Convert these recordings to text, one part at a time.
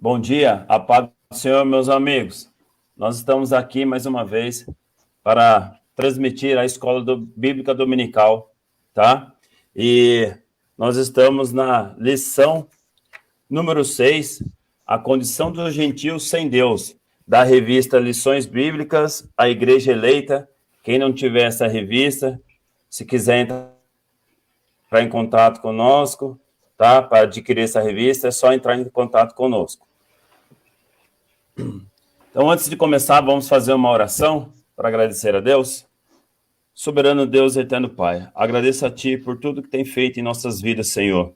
Bom dia, a paz do Senhor, meus amigos. Nós estamos aqui mais uma vez para transmitir a Escola Bíblica Dominical, tá? E nós estamos na lição número 6, a condição dos gentios sem Deus, da revista Lições Bíblicas, a Igreja Eleita. Quem não tiver essa revista, se quiser entrar em contato conosco, tá? Para adquirir essa revista, é só entrar em contato conosco. Então, antes de começar, vamos fazer uma oração para agradecer a Deus. Soberano Deus, eterno Pai, agradeço a Ti por tudo que tem feito em nossas vidas, Senhor.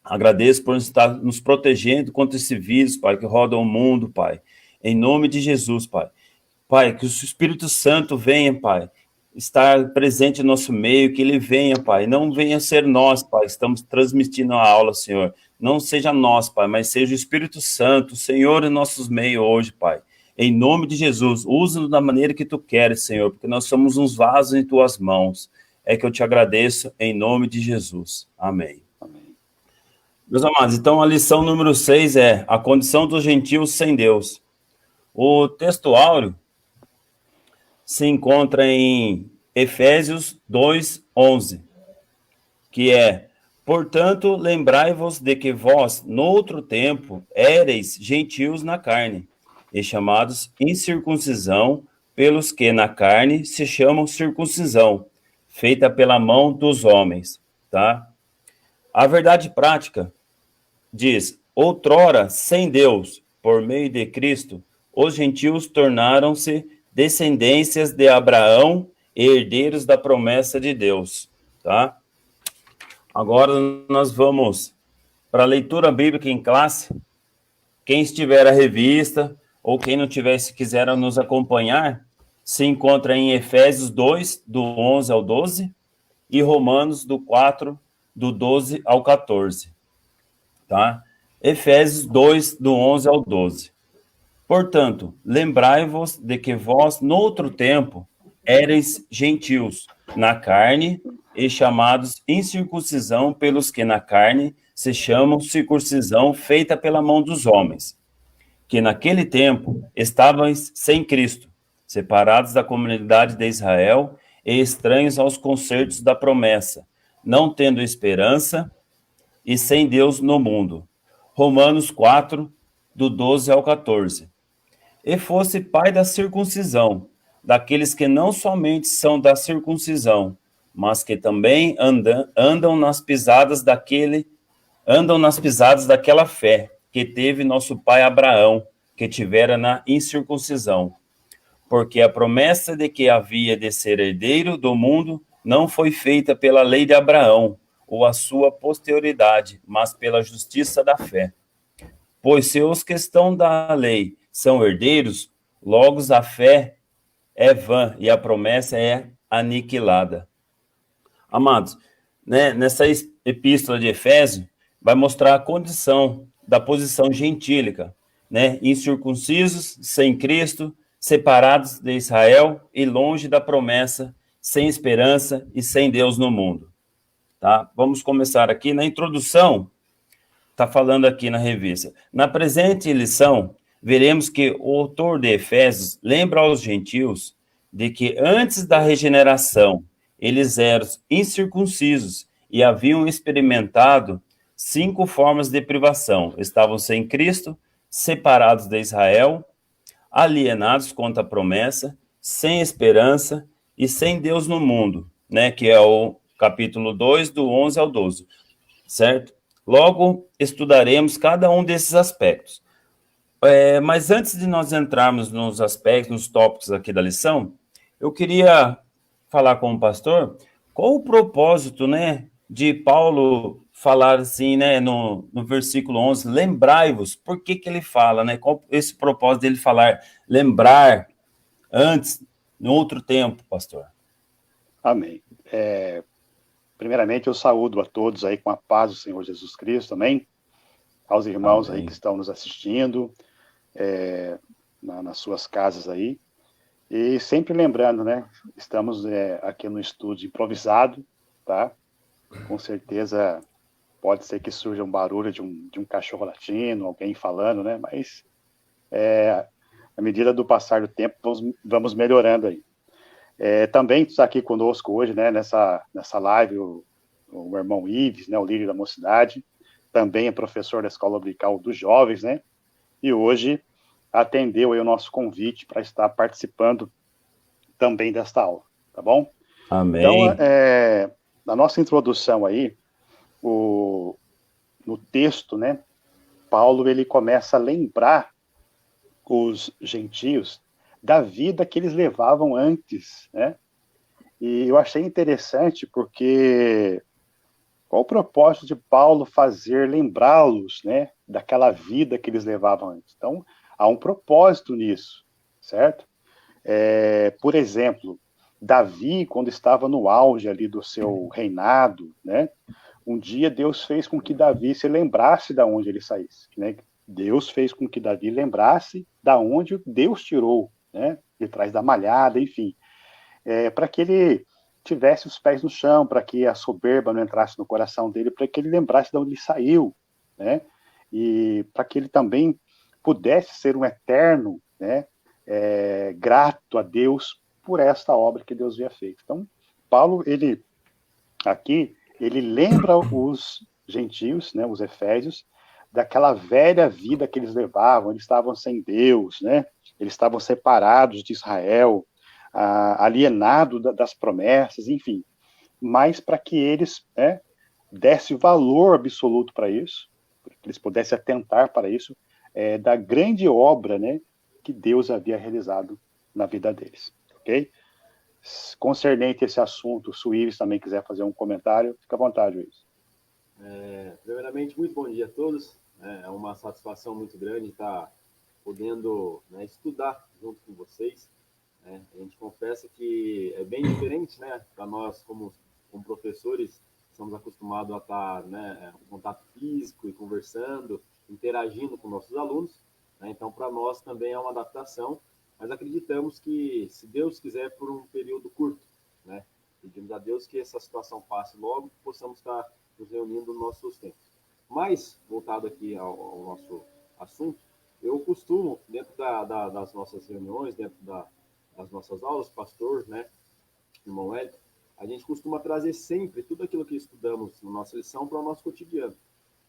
Agradeço por estar nos protegendo contra esse vírus, Pai, que roda o mundo, Pai. Em nome de Jesus, Pai. Pai, que o Espírito Santo venha, Pai, estar presente no nosso meio, que ele venha, Pai. Não venha ser nós, Pai, que estamos transmitindo a aula, Senhor. Não seja nós, Pai, mas seja o Espírito Santo, Senhor, em nossos meios hoje, Pai. Em nome de Jesus, usa-nos da maneira que Tu queres, Senhor, porque nós somos uns vasos em Tuas mãos. É que eu te agradeço, em nome de Jesus. Amém. Meus amados, então a lição número 6 é a condição dos gentios sem Deus. O texto áureo se encontra em Efésios 2:11, que é: portanto, lembrai-vos de que vós, noutro tempo, éreis gentios na carne, e chamados incircuncisão, pelos que na carne se chamam circuncisão, feita pela mão dos homens, tá? A verdade prática diz: outrora, sem Deus, por meio de Cristo, os gentios tornaram-se descendências de Abraão e herdeiros da promessa de Deus, tá? Agora nós vamos para a leitura bíblica em classe. Quem estiver a revista, ou quem não tiver, se quiser nos acompanhar, se encontra em Efésios 2, do 11 ao 12, e Romanos, do 4, do 12 ao 14, tá? Efésios 2, do 11 ao 12. Portanto, lembrai-vos de que vós, noutro tempo, éreis gentios na carne e chamados incircuncisão pelos que na carne se chamam circuncisão feita pela mão dos homens, que naquele tempo estáveis sem Cristo, separados da comunidade de Israel e estranhos aos concertos da promessa, não tendo esperança e sem Deus no mundo. Romanos 4, do 12 ao 14. E fosse pai da circuncisão, daqueles que não somente são da circuncisão, mas que também andam nas pisadas daquela fé que teve nosso pai Abraão, que tivera na incircuncisão. Porque a promessa de que havia de ser herdeiro do mundo não foi feita pela lei de Abraão, ou a sua posterioridade, mas pela justiça da fé. Pois se os que estão da lei são herdeiros, logo a fé é vã e a promessa é aniquilada. Amados, né, nessa epístola de Efésios, vai mostrar a condição da posição gentílica, né, incircuncisos, sem Cristo, separados de Israel e longe da promessa, sem esperança e sem Deus no mundo. Tá? Vamos começar aqui na introdução. Está falando aqui na revista. Na presente lição, veremos que o autor de Efésios lembra aos gentios de que antes da regeneração, eles eram incircuncisos e haviam experimentado 5 formas de privação. Estavam sem Cristo, separados de Israel, alienados contra a promessa, sem esperança e sem Deus no mundo, né? Que é o capítulo 2, do 11 ao 12, certo? Logo, estudaremos cada um desses aspectos. Mas antes de nós entrarmos nos aspectos, nos tópicos aqui da lição, eu queria falar com o pastor qual o propósito, né, de Paulo falar assim, né, no versículo 11, lembrai-vos, por que ele fala, né, qual esse propósito dele falar, lembrar antes, em outro tempo, pastor? Amém. Primeiramente, eu saúdo a todos aí com a paz do Senhor Jesus Cristo, amém? Aos irmãos Amém. aí que estão nos assistindo, nas suas casas aí. E sempre lembrando, né? Estamos aqui no estúdio improvisado, tá? Com certeza pode ser que surja um barulho de um cachorro latindo, alguém falando, né? Mas à medida do passar do tempo, vamos melhorando aí. Também está aqui conosco hoje, né, nessa live, o meu irmão Ives, né, o líder da mocidade, também é professor da Escola Dominical dos Jovens, né? E hoje atendeu aí o nosso convite para estar participando também desta aula, tá bom? Então, Amém. na nossa introdução aí, no texto, né, Paulo ele começa a lembrar os gentios da vida que eles levavam antes, né? E eu achei interessante porque qual o propósito de Paulo fazer lembrá-los, né, daquela vida que eles levavam antes? Então, há um propósito nisso, certo? Por exemplo, Davi, quando estava no auge ali do seu reinado, né, um dia Deus fez com que Davi se lembrasse de onde ele saísse, né? Deus fez com que Davi lembrasse da onde Deus tirou, né, de trás da malhada, enfim, para que ele tivesse os pés no chão, para que a soberba não entrasse no coração dele, para que ele lembrasse de onde ele saiu, né, e para que ele também pudesse ser um eterno, né, grato a Deus por esta obra que Deus havia feito. Então, Paulo, ele lembra os gentios, né, os efésios, daquela velha vida que eles levavam. Eles estavam sem Deus, né? Eles estavam separados de Israel, alienados das promessas, enfim. Mas para que eles, né, dessem valor absoluto para isso, para que eles pudessem atentar para isso, da grande obra, né, que Deus havia realizado na vida deles, ok? Concernente esse assunto, se o Ives também quiser fazer um comentário, fica à vontade, Ives. Primeiramente, muito bom dia a todos. É uma satisfação muito grande estar podendo, né, estudar junto com vocês. A gente confessa que é bem diferente, né, para nós como professores, estamos acostumados a estar, né, em contato físico e conversando, interagindo com nossos alunos, né? Então, para nós também é uma adaptação, mas acreditamos que, se Deus quiser, por um período curto, né, pedimos a Deus que essa situação passe logo, que possamos estar nos reunindo nos nossos tempos. Mas, voltado aqui ao nosso assunto, eu costumo, dentro das nossas reuniões, dentro das nossas aulas, pastor, né, irmão Hélio, a gente costuma trazer sempre tudo aquilo que estudamos na nossa lição para o nosso cotidiano.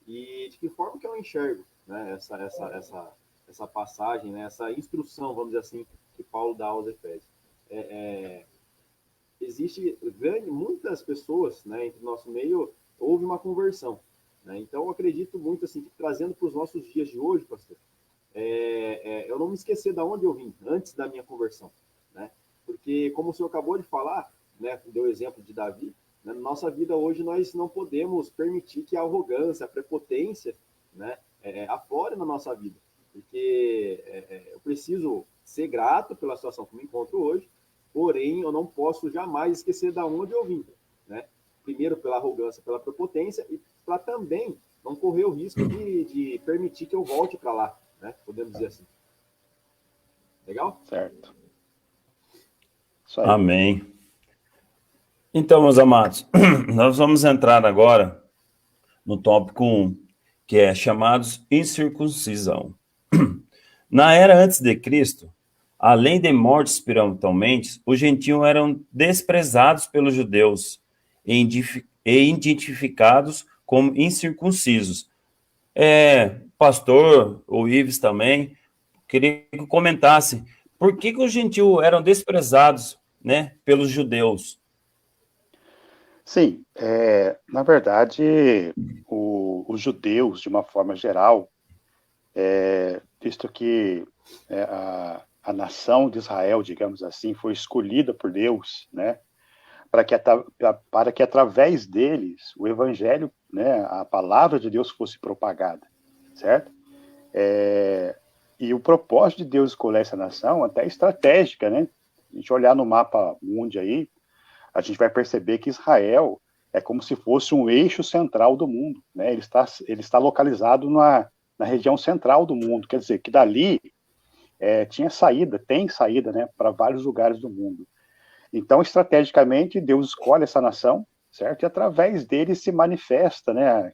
E de que forma que eu enxergo, né, essa passagem, né, essa instrução, vamos dizer assim, que Paulo dá aos Efésios. Existe muitas pessoas, né, entre o nosso meio, houve uma conversão, né? Então eu acredito muito assim, que trazendo para os nossos dias de hoje, pastor, eu não me esquecer de onde eu vim antes da minha conversão, né? Porque, como o senhor acabou de falar, né, deu o exemplo de Davi, né, na nossa vida hoje nós não podemos permitir que a arrogância, a prepotência, né, aflore na nossa vida, porque eu preciso ser grato pela situação que me encontro hoje, porém eu não posso jamais esquecer de onde eu vim, né? Primeiro pela arrogância, pela prepotência, e para também não correr o risco de permitir que eu volte para lá, né? Podemos dizer assim. Legal? Certo. Isso aí. Amém. Então, meus amados, nós vamos entrar agora no tópico 1, que é chamados incircuncisão. Na era antes de Cristo, além de mortos espiritualmente, os gentios eram desprezados pelos judeus e identificados como incircuncisos. Pastor, o Ives também, queria que comentasse por que os gentios eram desprezados, né, pelos judeus. Sim, na verdade, os judeus, de uma forma geral, visto que a nação de Israel, digamos assim, foi escolhida por Deus, né, para que através deles o evangelho, né, a palavra de Deus fosse propagada, certo? E o propósito de Deus escolher essa nação até é estratégica, né? A gente olhar no mapa mundi aí, a gente vai perceber que Israel é como se fosse um eixo central do mundo, né? Ele está localizado na região central do mundo, quer dizer, que dali tem saída, né, para vários lugares do mundo. Então, estrategicamente, Deus escolhe essa nação, certo? E através dele se manifesta, né,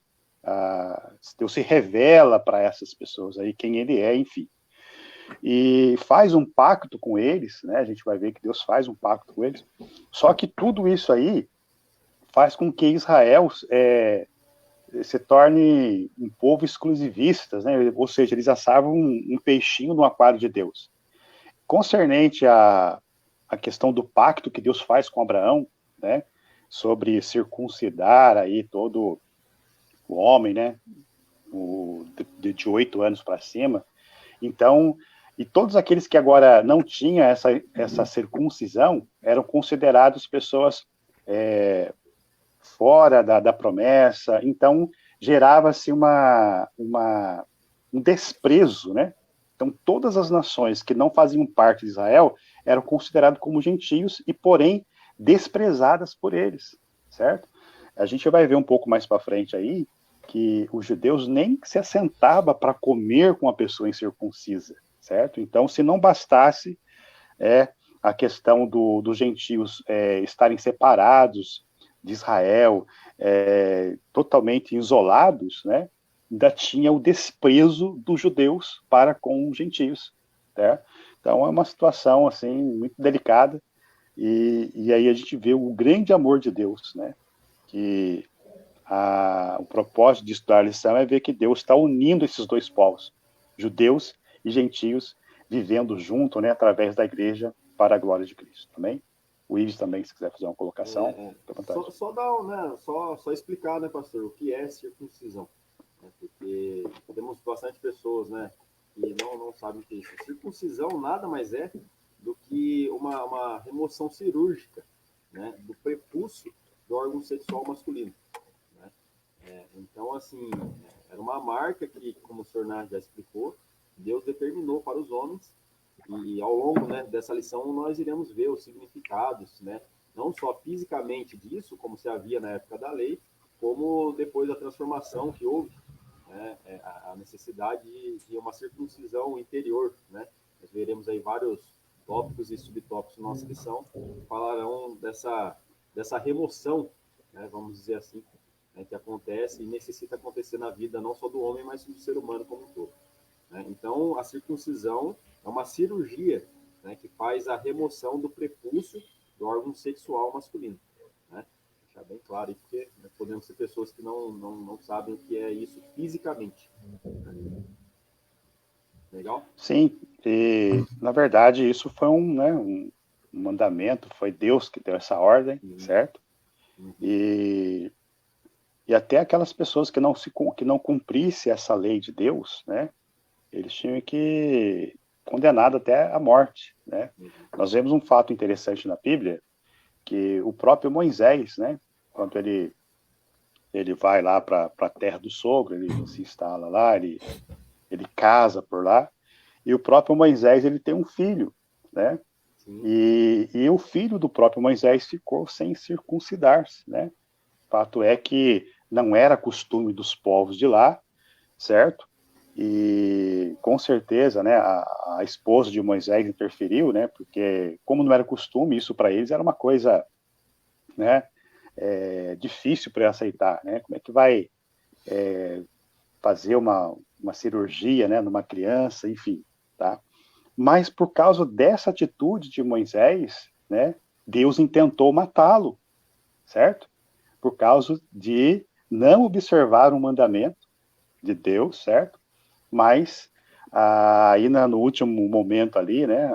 Deus se revela para essas pessoas aí quem ele é, enfim. E faz um pacto com eles, né? A gente vai ver que Deus faz um pacto com eles. Só que tudo isso aí faz com que Israel se torne um povo exclusivista, né? Ou seja, eles assavam um peixinho no aquário de Deus. Concernente a questão do pacto que Deus faz com Abraão, né? Sobre circuncidar aí todo o homem, né? De 8 anos para cima. Então, e todos aqueles que agora não tinham essa circuncisão eram considerados pessoas fora da promessa. Então, gerava-se um desprezo, né? Então, todas as nações que não faziam parte de Israel eram consideradas como gentios e, porém, desprezadas por eles, certo? A gente vai ver um pouco mais para frente aí que os judeus nem se assentava para comer com a pessoa incircuncisa, certo? Então, se não bastasse a questão dos gentios estarem separados de Israel, totalmente isolados, né? Ainda tinha o desprezo dos judeus para com os gentios, certo? Então, é uma situação assim muito delicada, e aí a gente vê o grande amor de Deus, né? Que o propósito de estudar a lição é ver que Deus está unindo esses dois povos, judeus e gentios, vivendo junto, né, através da igreja para a glória de Cristo. Também. O Ives também, se quiser fazer uma colocação, só explicar, né, pastor, o que é circuncisão, né, porque temos bastante pessoas, né, que não sabem o que é isso. Circuncisão nada mais é do que uma remoção cirúrgica, né, do prepúcio do órgão sexual masculino. Então, assim, era uma marca que, como o senhor Nath já explicou, Deus determinou para os homens, e ao longo, né, dessa lição nós iremos ver os significados, né, não só fisicamente disso, como se havia na época da lei, como depois da transformação que houve, né, a necessidade de uma circuncisão interior, né. Nós veremos aí vários tópicos e subtópicos na nossa lição que falarão dessa remoção, né, vamos dizer assim, que acontece e necessita acontecer na vida não só do homem, mas do ser humano como um todo. Né? Então, a circuncisão é uma cirurgia, né, que faz a remoção do prepúcio do órgão sexual masculino. Né? Deixar bem claro aí, porque podemos ter pessoas que não sabem o que é isso fisicamente. Né? Legal? Sim, e na verdade isso foi um mandamento, foi Deus que deu essa ordem, certo? E até aquelas pessoas que não cumprissem essa lei de Deus, né, eles tinham que condenado até a morte, né? Nós vemos um fato interessante na Bíblia, que o próprio Moisés, né, quando ele vai lá para a terra do sogro, ele se instala lá, ele casa por lá, e o próprio Moisés, ele tem um filho, né? E o filho do próprio Moisés ficou sem circuncidar-se, né? Fato é que não era costume dos povos de lá, certo? E com certeza, né, a esposa de Moisés interferiu, né? Porque como não era costume, isso para eles era uma coisa, né, difícil para aceitar, né? Como é que vai fazer uma cirurgia, né, numa criança, enfim, tá? Mas por causa dessa atitude de Moisés, né, Deus intentou matá-lo, certo? Por causa de não observar um mandamento de Deus, certo? Mas aí no último momento ali, né,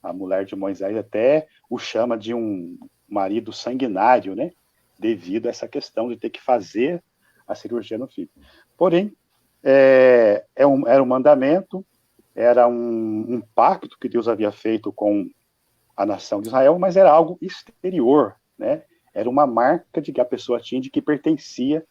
a mulher de Moisés até o chama de um marido sanguinário, né, devido a essa questão de ter que fazer a cirurgia no filho. Porém, era um mandamento, era um pacto que Deus havia feito com a nação de Israel, mas era algo exterior, né? Era uma marca de que a pessoa tinha de que pertencia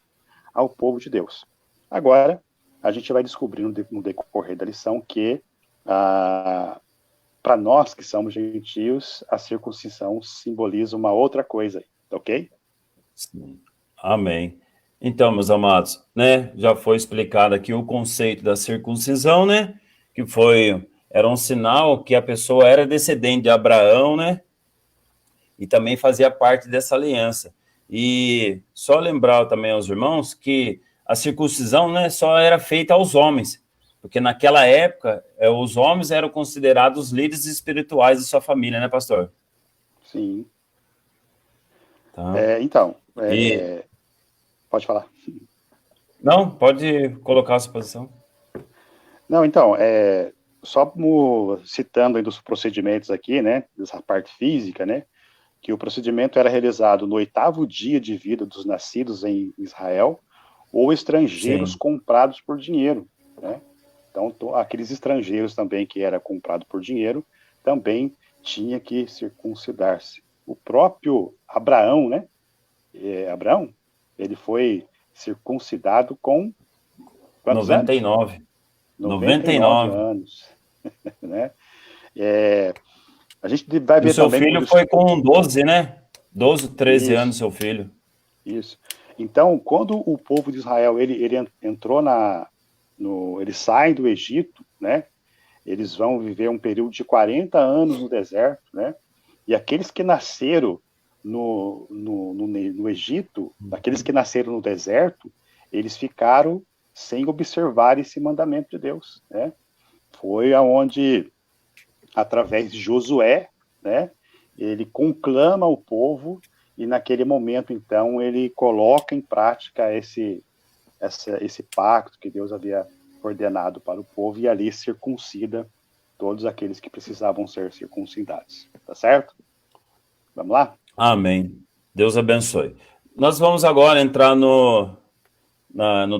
ao povo de Deus. Agora, a gente vai descobrir no decorrer da lição que, para nós que somos gentios, a circuncisão simboliza uma outra coisa, ok? Sim. Amém. Então, meus amados, né, já foi explicado aqui o conceito da circuncisão, né, que era um sinal que a pessoa era descendente de Abraão, né, e também fazia parte dessa aliança. E só lembrar também aos irmãos que a circuncisão, né, só era feita aos homens, porque naquela época os homens eram considerados líderes espirituais de sua família, né, pastor? Sim. Tá. Então, E pode falar. não, pode colocar a sua posição. Não, então, só citando aí dos procedimentos aqui, né, dessa parte física, né, que o procedimento era realizado no 8º dia de vida dos nascidos em Israel ou estrangeiros Sim. comprados por dinheiro, né? Então, aqueles estrangeiros também que era comprado por dinheiro também tinha que circuncidar-se. O próprio Abraão, né? Abraão, ele foi circuncidado com quantos anos? 99. 99 99. anos, né? A gente vai E o ver seu também filho quando foi com 12, né? 12, 13 isso, anos, seu filho. isso. Então, quando o povo de Israel ele entrou ele sai do Egito, né? Eles vão viver um período de 40 anos no deserto, né? E aqueles que nasceram no Egito, aqueles que nasceram no deserto, eles ficaram sem observar esse mandamento de Deus, né? Foi aonde, através de Josué, né? Ele conclama o povo e naquele momento, então, ele coloca em prática esse pacto que Deus havia ordenado para o povo e ali circuncida todos aqueles que precisavam ser circuncidados. Tá certo? Vamos lá? Amém. Deus abençoe. Nós vamos agora entrar no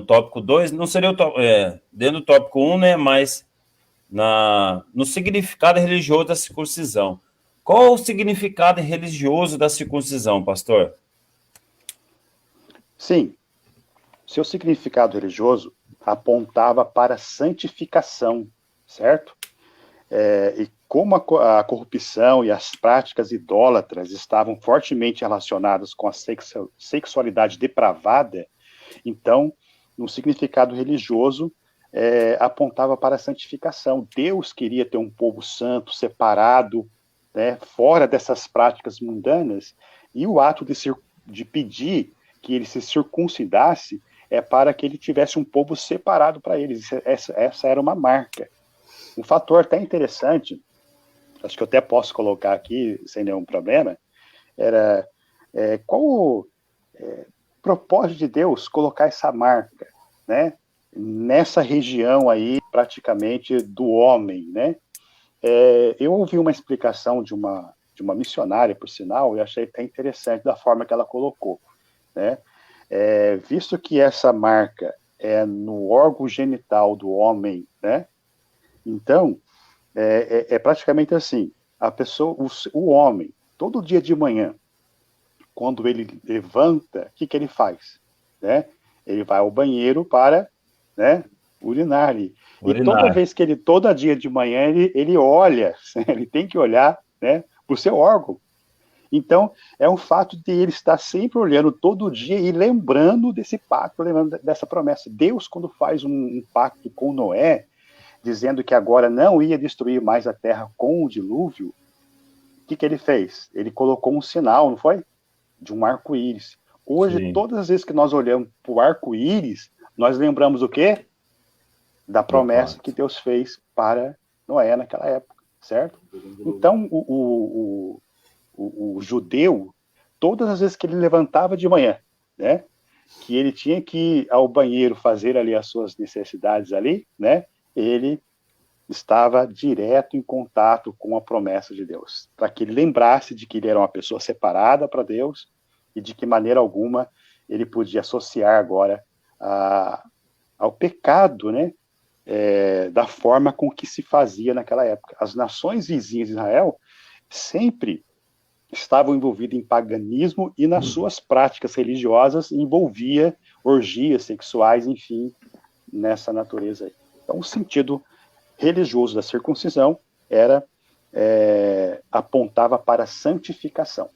tópico 2. Não seria dentro do tópico 1, né? Mas no significado religioso da circuncisão. Qual o significado religioso da circuncisão, pastor? Sim, seu significado religioso apontava para a santificação, certo? E como a corrupção e as práticas idólatras estavam fortemente relacionadas com a sexualidade depravada, então, no significado religioso, apontava para a santificação. Deus queria ter um povo santo, separado, né, fora dessas práticas mundanas, e o ato de pedir que ele se circuncidasse é para que ele tivesse um povo separado para eles. Essa era uma marca. Um fator até interessante, acho que eu até posso colocar aqui sem nenhum problema, era qual o propósito de Deus colocar essa marca, né? Nessa região aí, praticamente, do homem, né? Eu ouvi uma explicação de uma missionária, por sinal, e achei até interessante da forma que ela colocou, né? Visto que essa marca é no órgão genital do homem, né? Então, praticamente assim, a pessoa, o homem, todo dia de manhã, quando ele levanta, o que ele faz? Né? Ele vai ao banheiro para, né, urinar ali. E toda Urinar. vez que todo dia de manhã, ele olha, ele tem que olhar, né, para o seu órgão. Então, é um fato de ele estar sempre olhando todo dia e lembrando desse pacto, lembrando dessa promessa. Deus, quando faz um pacto com Noé, dizendo que agora não ia destruir mais a terra com o dilúvio, o que ele fez? Ele colocou um sinal, não foi? De um arco-íris. Hoje, Sim. todas as vezes que nós olhamos para o arco-íris, nós lembramos o quê? Da Do promessa que pacto. Deus fez para Noé naquela época, certo? Então, o judeu, todas as vezes que ele levantava de manhã, né, que ele tinha que ir ao banheiro fazer ali as suas necessidades ali, né, ele estava direto em contato com a promessa de Deus, para que ele lembrasse de que ele era uma pessoa separada para Deus e de que maneira alguma ele podia associar agora ao pecado, né, da forma com que se fazia naquela época. As nações vizinhas de Israel sempre estavam envolvidas em paganismo e nas suas práticas religiosas envolvia orgias sexuais, enfim, nessa natureza aí. Então, o sentido religioso da circuncisão apontava para a santificação,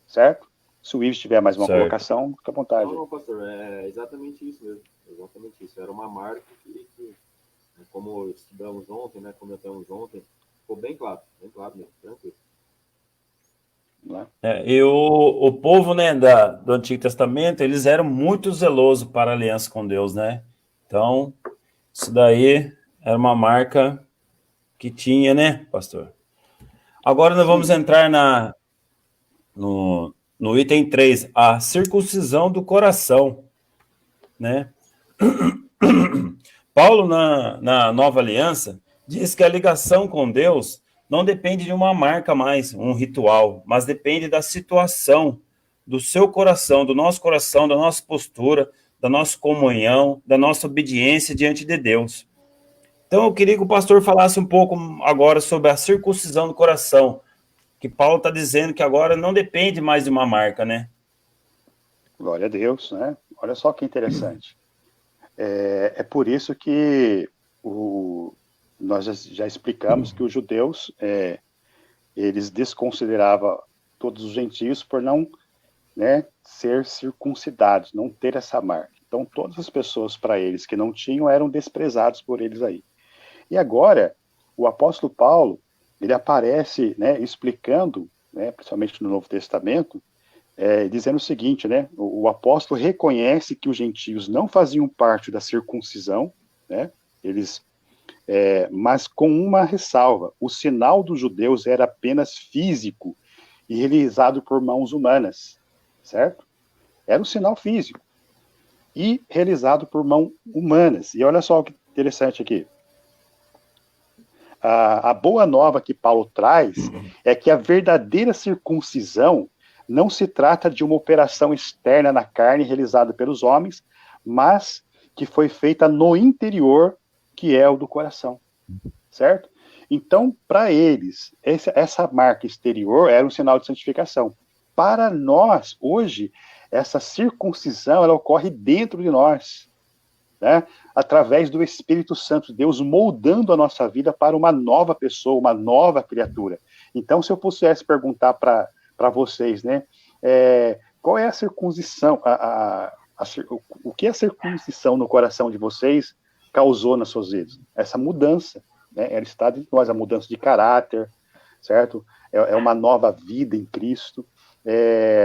certo? Se o Ives tiver mais uma Certo. colocação, fica à vontade. Não, pastor, é exatamente isso mesmo. Exatamente isso. Era uma marca que como estudamos ontem, né, comentamos ontem, ficou bem claro mesmo, tranquilo. né? E o povo, né, do Antigo Testamento, eles eram muito zelosos para a aliança com Deus, né? Então, isso daí era uma marca que tinha, né, pastor? Agora nós vamos Sim, entrar no item 3, a circuncisão do coração, né? Paulo, na Nova Aliança, diz que a ligação com Deus não depende de uma marca mais, um ritual, mas depende da situação, do seu coração, da nossa postura, da nossa comunhão, da nossa obediência diante de Deus. Então eu queria que o pastor falasse um pouco agora sobre a circuncisão do coração, que Paulo está dizendo que agora não depende mais de uma marca, né? glória a Deus, né? Olha só que interessante. É por isso que nós já explicamos que os judeus, eles desconsideravam todos os gentios por não, né, ser circuncidados, não ter essa marca. Então, todas as pessoas para eles que não tinham eram desprezados por eles aí. E agora, o apóstolo Paulo, ele aparece, né, explicando, né, principalmente no Novo Testamento, dizendo o seguinte, né, o apóstolo reconhece que os gentios não faziam parte da circuncisão, né, eles, mas com uma ressalva, o sinal dos judeus era apenas físico e realizado por mãos humanas, certo? Era um sinal físico e realizado por mãos humanas. E olha só que interessante aqui. A boa nova que Paulo traz é que a verdadeira circuncisão não se trata de uma operação externa na carne realizada pelos homens, mas que foi feita no interior, que é o do coração, certo? Então, para eles, essa marca exterior era um sinal de santificação. Para nós, hoje, essa circuncisão ela ocorre dentro de nós, né? Através do Espírito Santo, Deus moldando a nossa vida para uma nova pessoa, uma nova criatura. Então, se eu pudesse perguntar para vocês, né, qual é a circuncisão, o que a circuncisão no coração de vocês causou nas suas vidas? Essa mudança, né? Ela está dentro de nós, a mudança de caráter, certo? É uma nova vida em Cristo.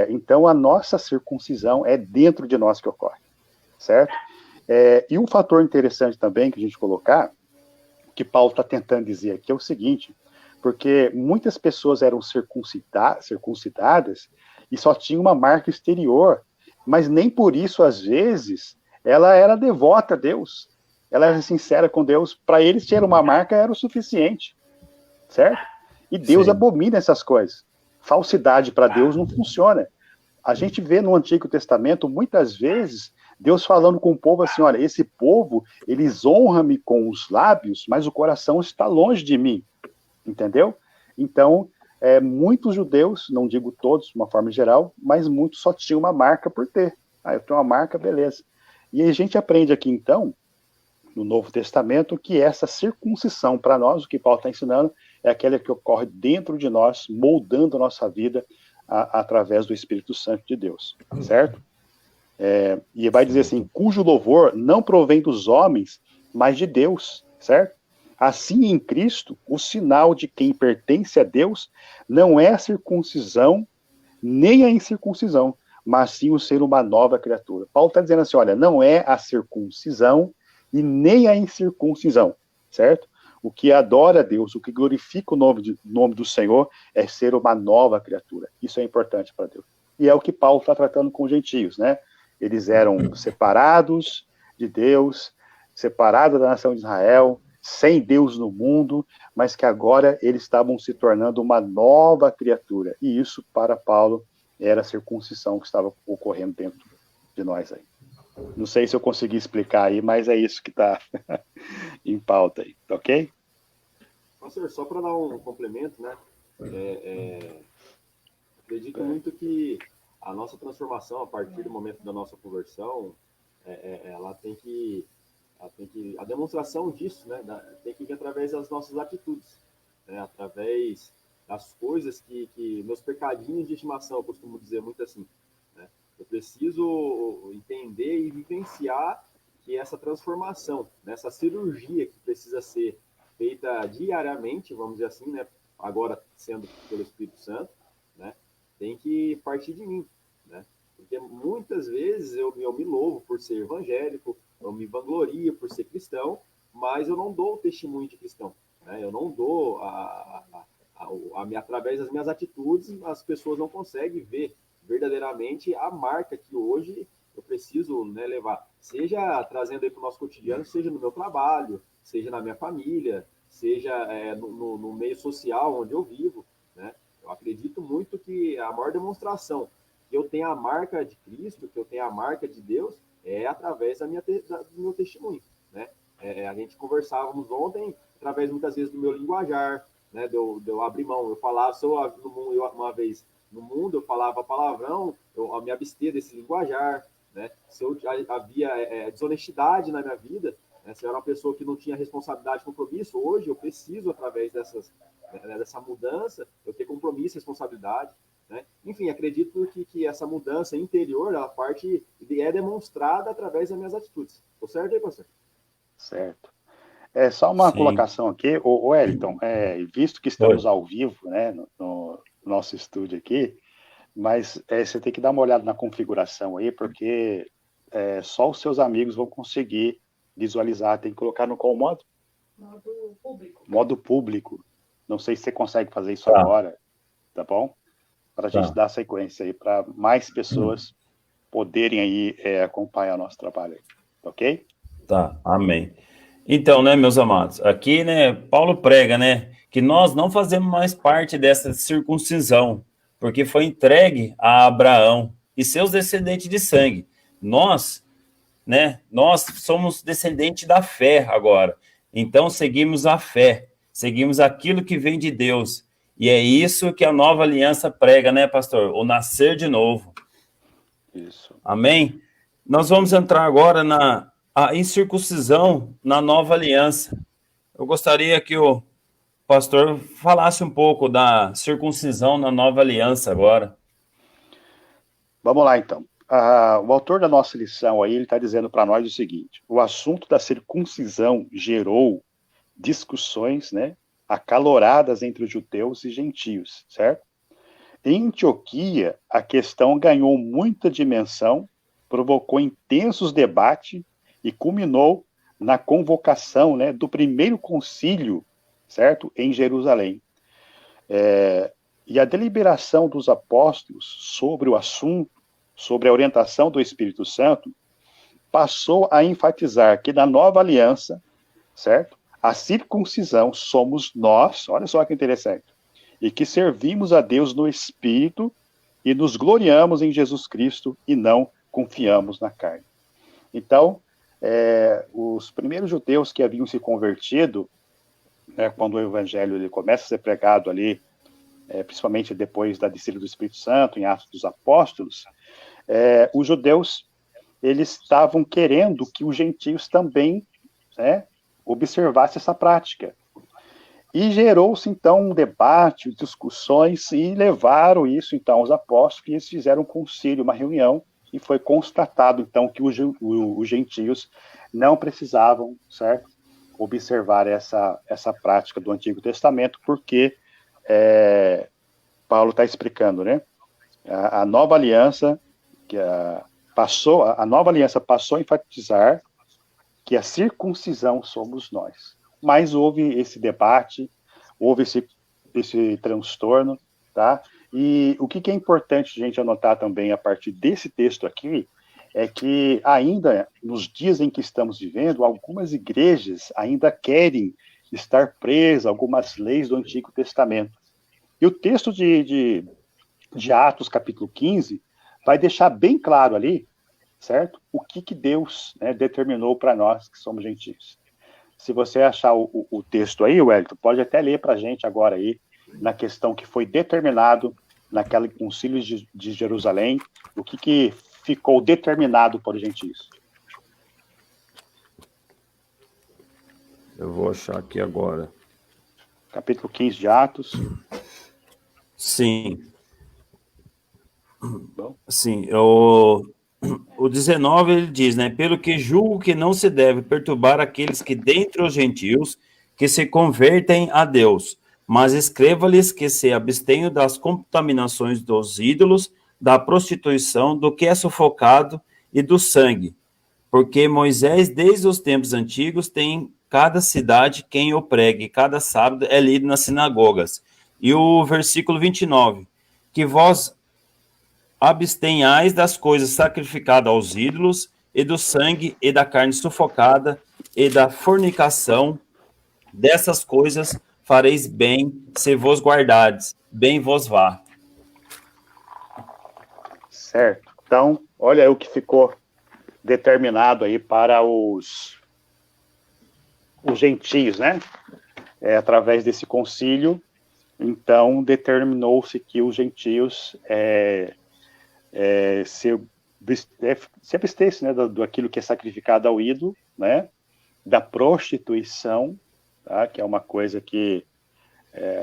Então, a nossa circuncisão é dentro de nós que ocorre, certo? E um fator interessante também que a gente colocar, que Paulo está tentando dizer aqui, é o seguinte, porque muitas pessoas eram circuncidadas e só tinham uma marca exterior, mas nem por isso, às vezes, ela era devota a Deus, ela era sincera com Deus, para eles ter uma marca era o suficiente, certo? E Deus Sim. abomina essas coisas. Falsidade para Deus não funciona. A gente vê no Antigo Testamento, muitas vezes, Deus falando com o povo assim, olha, esse povo, eles honram-me com os lábios, mas o coração está longe de mim, entendeu? Então, muitos judeus, não digo todos, de uma forma geral, mas muitos só tinham uma marca por ter. Eu tenho uma marca, beleza. E a gente aprende aqui, então, no Novo Testamento, que essa circuncisão, para nós, o que Paulo está ensinando, é aquela que ocorre dentro de nós, moldando a nossa vida através do Espírito Santo de Deus, certo? E vai dizer assim, cujo louvor não provém dos homens, mas de Deus, certo? Assim, em Cristo, o sinal de quem pertence a Deus não é a circuncisão, nem a incircuncisão, mas sim o ser uma nova criatura. Paulo está dizendo assim, olha, não é a circuncisão e nem a incircuncisão, certo? O que adora a Deus, o que glorifica o nome do Senhor é ser uma nova criatura. Isso é importante para Deus. E é o que Paulo está tratando com os gentios, né? Eles eram separados de Deus, separados da nação de Israel, sem Deus no mundo, mas que agora eles estavam se tornando uma nova criatura. E isso, para Paulo, era a circuncisão que estava ocorrendo dentro de nós aí. Não sei se eu consegui explicar aí, mas é isso que está em pauta aí, ok? Pastor, só para dar um complemento, né? Acredito muito que a nossa transformação, a partir do momento da nossa conversão, ela tem que a demonstração disso, né? Tem que vir através das nossas atitudes, né? Através das coisas que meus pecadinhos de estimação, eu costumo dizer muito assim, né? Eu preciso entender e vivenciar que essa transformação, essa cirurgia que precisa ser feita diariamente, vamos dizer assim, né? Agora sendo pelo Espírito Santo, né? tem que partir de mim, né? Porque muitas vezes eu me louvo por ser evangélico, eu me vanglorio por ser cristão, mas eu não dou o testemunho de cristão, né? Eu não dou através das minhas atitudes, as pessoas não conseguem ver verdadeiramente a marca que hoje eu preciso, né, levar, seja trazendo aí para o nosso cotidiano, seja no meu trabalho, seja na minha família, seja no meio social onde eu vivo, né? Eu acredito muito que a maior demonstração que eu tenho a marca de Cristo, que eu tenho a marca de Deus, é através do meu testemunho, né? A gente conversávamos ontem, através muitas vezes do meu linguajar, né? De eu abrir mão, eu falava, se eu uma vez no mundo, eu falava palavrão, eu me abster desse linguajar, né? Se eu havia desonestidade na minha vida, né? Se eu era uma pessoa que não tinha responsabilidade e compromisso, hoje eu preciso, através dessa mudança, eu ter compromisso e responsabilidade, né? Enfim, acredito que essa mudança interior, a parte é demonstrada através das minhas atitudes. Tô certo aí, pastor? Certo. Só uma Sim. colocação aqui, o Wellington, visto que estamos ao vivo, né, no nosso estúdio aqui, mas você tem que dar uma olhada na configuração aí, porque só os seus amigos vão conseguir visualizar. Tem que colocar no qual modo? Modo público. Modo público. Não sei se você consegue fazer isso agora, tá bom? Para a gente dar sequência aí, para mais pessoas poderem aí acompanhar o nosso trabalho aí, ok? Tá, amém. Então, né, meus amados, aqui, né, Paulo prega, né, que nós não fazemos mais parte dessa circuncisão, porque foi entregue a Abraão e seus descendentes de sangue. Nós, né, nós somos descendentes da fé agora. Então, seguimos a fé, seguimos aquilo que vem de Deus. E é isso que a nova aliança prega, né, pastor? O nascer de novo. Isso. Amém? Nós vamos entrar agora na incircuncisão na nova aliança. Eu gostaria que o pastor falasse um pouco da circuncisão na nova aliança agora. Vamos lá, então. O autor da nossa lição aí, ele está dizendo para nós o seguinte: o assunto da circuncisão gerou discussões, né, acaloradas entre os judeus e gentios, certo? Em Antioquia, a questão ganhou muita dimensão, provocou intensos debates e culminou na convocação, né, do primeiro concílio, certo, em Jerusalém. E a deliberação dos apóstolos sobre o assunto, sobre a orientação do Espírito Santo, passou a enfatizar que na nova aliança, certo, a circuncisão somos nós, olha só que interessante, e que servimos a Deus no Espírito e nos gloriamos em Jesus Cristo e não confiamos na carne. Então, os primeiros judeus que haviam se convertido, né, quando o evangelho ele começa a ser pregado ali, principalmente depois da descida do Espírito Santo, em Atos dos Apóstolos, os judeus eles estavam querendo que os gentios também, né, observassem essa prática. E gerou-se, então, um debate, discussões, e levaram isso, então, aos apóstolos, que eles fizeram um concílio, uma reunião, e foi constatado, então, que os gentios não precisavam, certo, observar essa prática do Antigo Testamento, porque Paulo está explicando, né? A nova aliança passou a enfatizar que a circuncisão somos nós. Mas houve esse debate, houve esse transtorno, tá? E o que é importante a gente anotar também a partir desse texto aqui é que ainda nos dias em que estamos vivendo, algumas igrejas ainda querem estar presas a algumas leis do Antigo Testamento. E o texto de Atos, capítulo 15, vai deixar bem claro ali, certo? O que Deus, né, determinou para nós que somos gentios. Se você achar o texto aí, Wellington, pode até ler para a gente agora aí, na questão que foi determinado naquele concílio de Jerusalém, o que ficou determinado por gentios. Eu vou achar aqui agora. Capítulo 15 de Atos. Sim. Bom. Sim, o 19 ele diz, né? Pelo que julgo que não se deve perturbar aqueles que dentre os gentios que se convertem a Deus, Mas escreva-lhes que se abstenham das contaminações dos ídolos, da prostituição, do que é sufocado e do sangue. Porque Moisés, desde os tempos antigos, tem cada cidade quem o pregue, cada sábado é lido nas sinagogas. E o versículo 29, que vós abstenhais das coisas sacrificadas aos ídolos, e do sangue, e da carne sufocada, e da fornicação, dessas coisas fareis bem, se vos guardardes, bem vos vá. Certo. Então, olha aí o que ficou determinado aí para os gentios, né? Através desse concílio, então, determinou-se que os gentios se abstessem, né, do aquilo que é sacrificado ao ídolo, né? Da prostituição, tá? Que é uma coisa que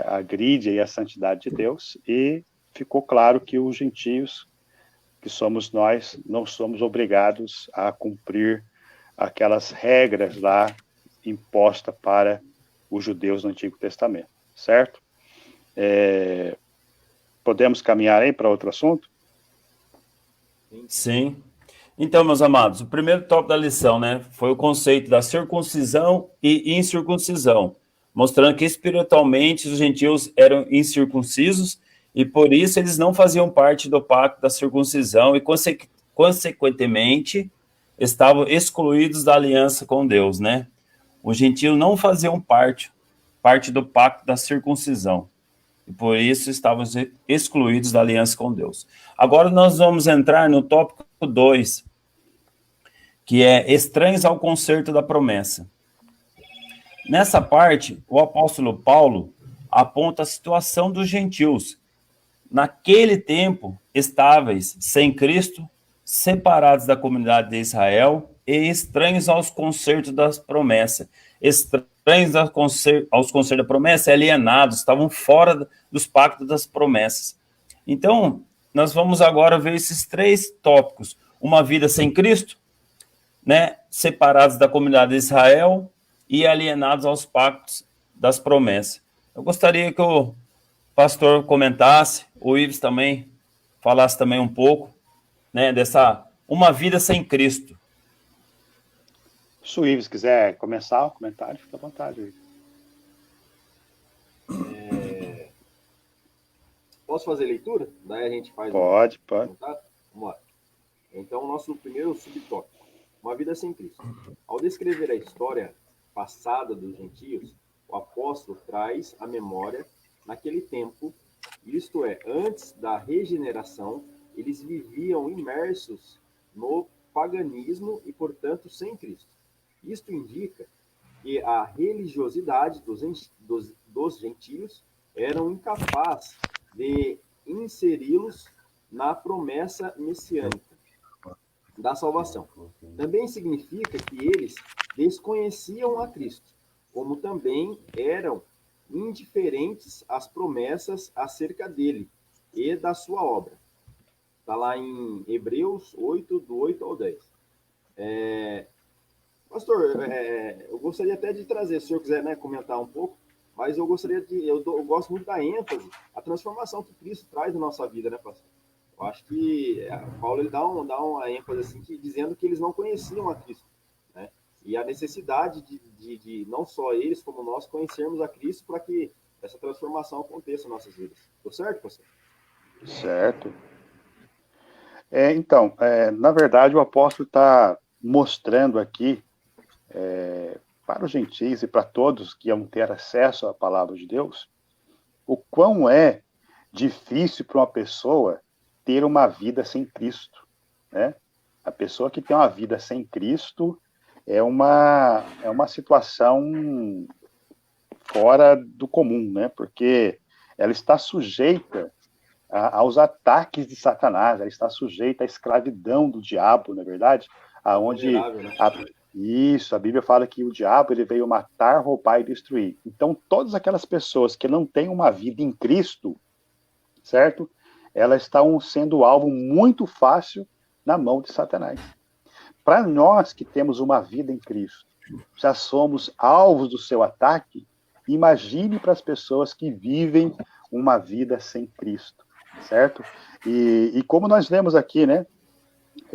agride aí a santidade de Deus, e ficou claro que os gentios, que somos nós, não somos obrigados a cumprir aquelas regras lá impostas para os judeus no Antigo Testamento, certo? Podemos caminhar aí para outro assunto? Sim. Então, meus amados, o primeiro tópico da lição, né, foi o conceito da circuncisão e incircuncisão, mostrando que espiritualmente os gentios eram incircuncisos e por isso eles não faziam parte do pacto da circuncisão e, consequentemente, estavam excluídos da aliança com Deus, né? Os gentios não faziam parte do pacto da circuncisão e por isso estavam excluídos da aliança com Deus. Agora nós vamos entrar no tópico 2, que é estranhos ao concerto da promessa. Nessa parte, o apóstolo Paulo aponta a situação dos gentios. Naquele tempo, estáveis sem Cristo, separados da comunidade de Israel e estranhos aos concertos das promessas. Estranhos aos concertos da promessa, alienados, estavam fora dos pactos das promessas. Então, nós vamos agora ver esses 3 tópicos. Uma vida sem Cristo, né, separados da comunidade de Israel e alienados aos pactos das promessas. Eu gostaria que o pastor comentasse, o Ives também falasse também um pouco, né, dessa uma vida sem Cristo. Se o Ives quiser começar o comentário, fica à vontade, Ives. Posso fazer leitura? Daí a gente faz... Pode. Vamos lá. Então, o nosso primeiro subtópico, uma vida sem Cristo. Ao descrever a história passada dos gentios, o apóstolo traz à memória, naquele tempo, isto é, antes da regeneração, eles viviam imersos no paganismo e, portanto, sem Cristo. Isto indica que a religiosidade dos gentios eram incapaz de inseri-los na promessa messiânica da salvação. Também significa que eles desconheciam a Cristo, como também eram indiferentes às promessas acerca dele e da sua obra. Está lá em Hebreus 8, do 8 ao 10. Pastor, eu gostaria até de trazer, se o senhor quiser, né, comentar um pouco, mas eu gosto muito da ênfase, a transformação que Cristo traz na nossa vida, né, pastor? Eu acho que Paulo ele dá uma ênfase assim, dizendo que eles não conheciam a Cristo, né? E a necessidade de não só eles, como nós, conhecermos a Cristo para que essa transformação aconteça em nossas vidas. Tô certo, pastor? Certo. Então, na verdade, o apóstolo está mostrando aqui para os gentios e para todos que vão ter acesso à palavra de Deus, o quão é difícil para uma pessoa ter uma vida sem Cristo, né? A pessoa que tem uma vida sem Cristo é uma situação fora do comum, né? Porque ela está sujeita aos ataques de Satanás, ela está sujeita à escravidão do diabo, na verdade, aonde a Bíblia fala que o diabo ele veio matar, roubar e destruir. Então, todas aquelas pessoas que não têm uma vida em Cristo, certo? Elas estão sendo alvo muito fácil na mão de Satanás. Para nós que temos uma vida em Cristo, já somos alvos do seu ataque, Imagine para as pessoas que vivem uma vida sem Cristo, certo? E como nós lemos aqui, né,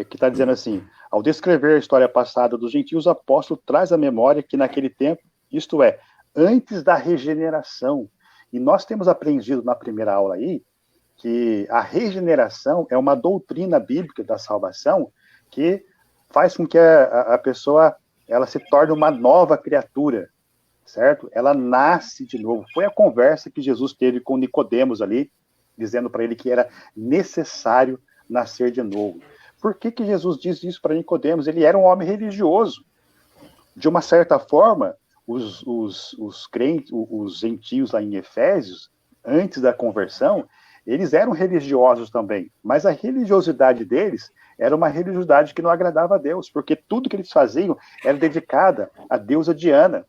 que está dizendo assim, ao descrever a história passada dos gentios, o apóstolo traz à memória que naquele tempo, isto é, antes da regeneração, e nós temos aprendido na primeira aula aí, que a regeneração é uma doutrina bíblica da salvação que faz com que a pessoa ela se torne uma nova criatura, certo? Ela nasce de novo. Foi a conversa que Jesus teve com Nicodemos ali, dizendo para ele que era necessário nascer de novo. Por que Jesus disse isso para Nicodemos? Ele era um homem religioso. De uma certa forma, os crentes, os gentios lá em Efésios, antes da conversão, eles eram religiosos também, mas a religiosidade deles era uma religiosidade que não agradava a Deus, porque tudo que eles faziam era dedicada à deusa Diana,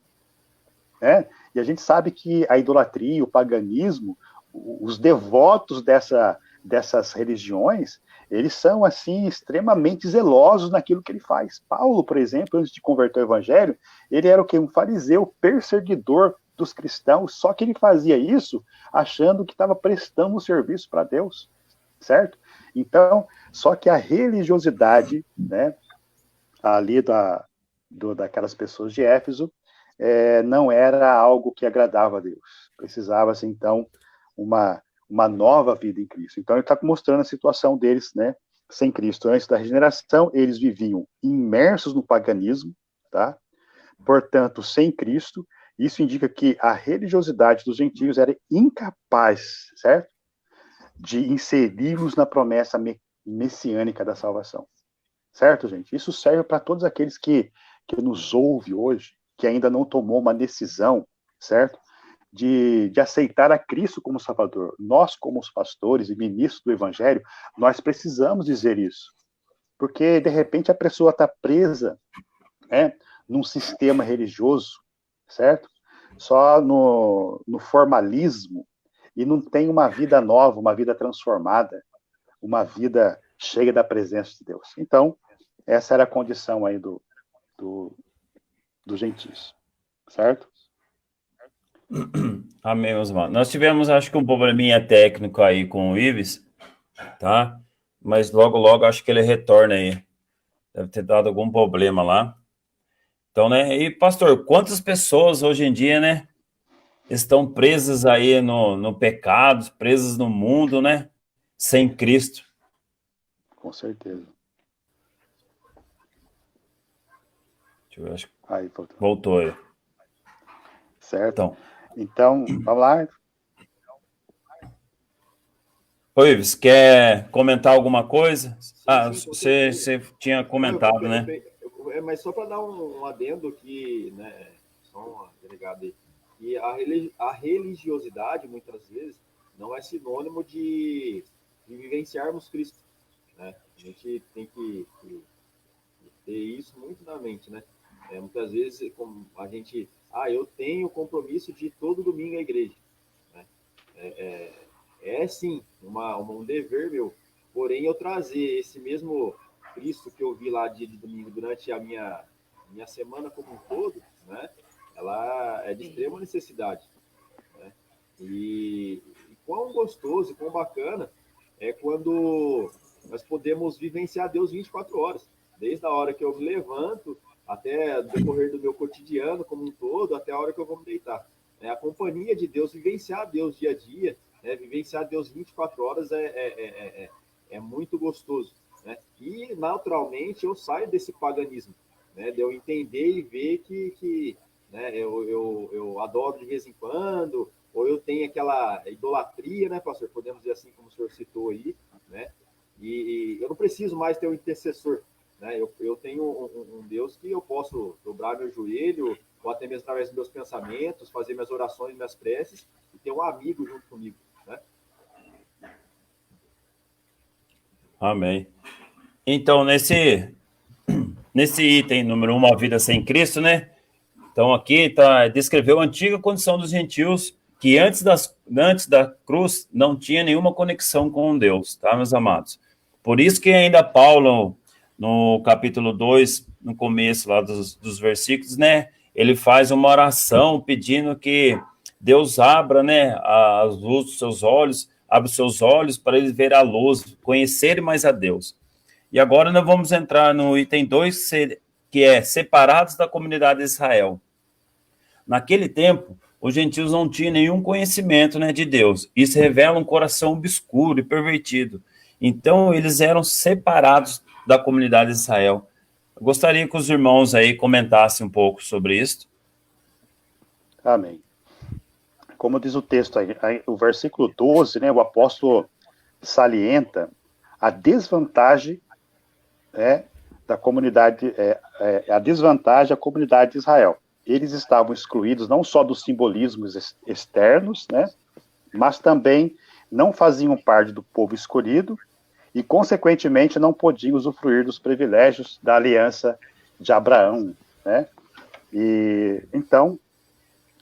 né? E a gente sabe que a idolatria, o paganismo, os devotos dessas religiões, eles são, assim, extremamente zelosos naquilo que ele faz. Paulo, por exemplo, antes de converter ao evangelho, ele era o quê? Um fariseu perseguidor dos cristãos, só que ele fazia isso achando que estava prestando um serviço para Deus, certo? Então, só que a religiosidade, né, ali daquelas pessoas de Éfeso, não era algo que agradava a Deus. Precisava-se, então, uma nova vida em Cristo. Então, ele está mostrando a situação deles, né, sem Cristo. Antes da regeneração, eles viviam imersos no paganismo, tá? Portanto, sem Cristo. Isso indica que a religiosidade dos gentios era incapaz, certo? De inseri-los na promessa messiânica da salvação. Certo, gente? Isso serve para todos aqueles que nos ouvem hoje, que ainda não tomou uma decisão, certo? De aceitar a Cristo como Salvador. Nós, como os pastores e ministros do Evangelho, nós precisamos dizer isso. Porque, de repente, a pessoa está presa, né, num sistema religioso, certo? Só no formalismo, e não tem uma vida nova, uma vida transformada, uma vida cheia da presença de Deus. Então, essa era a condição aí dos gentios, certo? Amém, meus irmãos. Nós tivemos, acho que um probleminha técnico aí com o Ives, tá? Mas logo, logo, acho que ele retorna aí. Deve ter dado algum problema lá. Então, né? E, pastor, quantas pessoas hoje em dia, né, estão presas aí no pecado, presas no mundo, né, sem Cristo? Com certeza. Deixa eu ver, acho que Aí, voltou aí. Certo? Então, vamos lá. Oi, Ives, quer comentar alguma coisa? Sim, você tinha comentado, né? Mas só para dar um adendo aqui, né, só um agregado aí, que a religiosidade, muitas vezes, não é sinônimo de vivenciarmos Cristo, né? A gente tem que ter isso muito na mente, né? Muitas vezes, como a gente... eu tenho o compromisso de ir todo domingo à igreja, né? Sim, um dever meu, porém eu trazer esse mesmo Cristo que eu vi lá dia de domingo durante a minha semana como um todo, né? Ela é de extrema necessidade, né? E quão gostoso e quão bacana é quando nós podemos vivenciar Deus 24 horas, desde a hora que eu me levanto até o decorrer do meu cotidiano como um todo, até a hora que eu vou me deitar. A companhia de Deus, vivenciar Deus dia a dia, vivenciar Deus 24 horas é muito gostoso, né? E, naturalmente, eu saio desse paganismo, né, de eu entender e ver que né, eu adoro de vez em quando, ou eu tenho aquela idolatria, né, pastor? Podemos dizer assim, como o senhor citou aí, né? E eu não preciso mais ter um intercessor, né? Eu tenho um Deus que eu posso dobrar meu joelho, ou até mesmo através dos meus pensamentos, fazer minhas orações, minhas preces, e ter um amigo junto comigo, né? Amém. Então, nesse item número 1, a vida sem Cristo, né? Então, aqui descreveu a antiga condição dos gentios, que antes da cruz não tinha nenhuma conexão com Deus, tá, meus amados? Por isso que ainda Paulo, no capítulo 2, no começo lá dos versículos, né, ele faz uma oração pedindo que Deus abra, né, a luz dos seus olhos, abre os seus olhos para eles ver a luz, conhecerem mais a Deus. E agora nós vamos entrar no item 2, que é separados da comunidade de Israel. Naquele tempo, os gentios não tinham nenhum conhecimento, né, de Deus. Isso revela um coração obscuro e pervertido. Então, eles eram separados da comunidade de Israel. Eu gostaria que os irmãos aí comentassem um pouco sobre isso. Amém. Como diz o texto aí, o versículo 12, né, o apóstolo salienta a desvantagem, né, da comunidade, a desvantagem da comunidade de Israel. Eles estavam excluídos não só dos simbolismos externos, né, mas também não faziam parte do povo escolhido e, consequentemente, não podiam usufruir dos privilégios da aliança de Abraão, né? E então,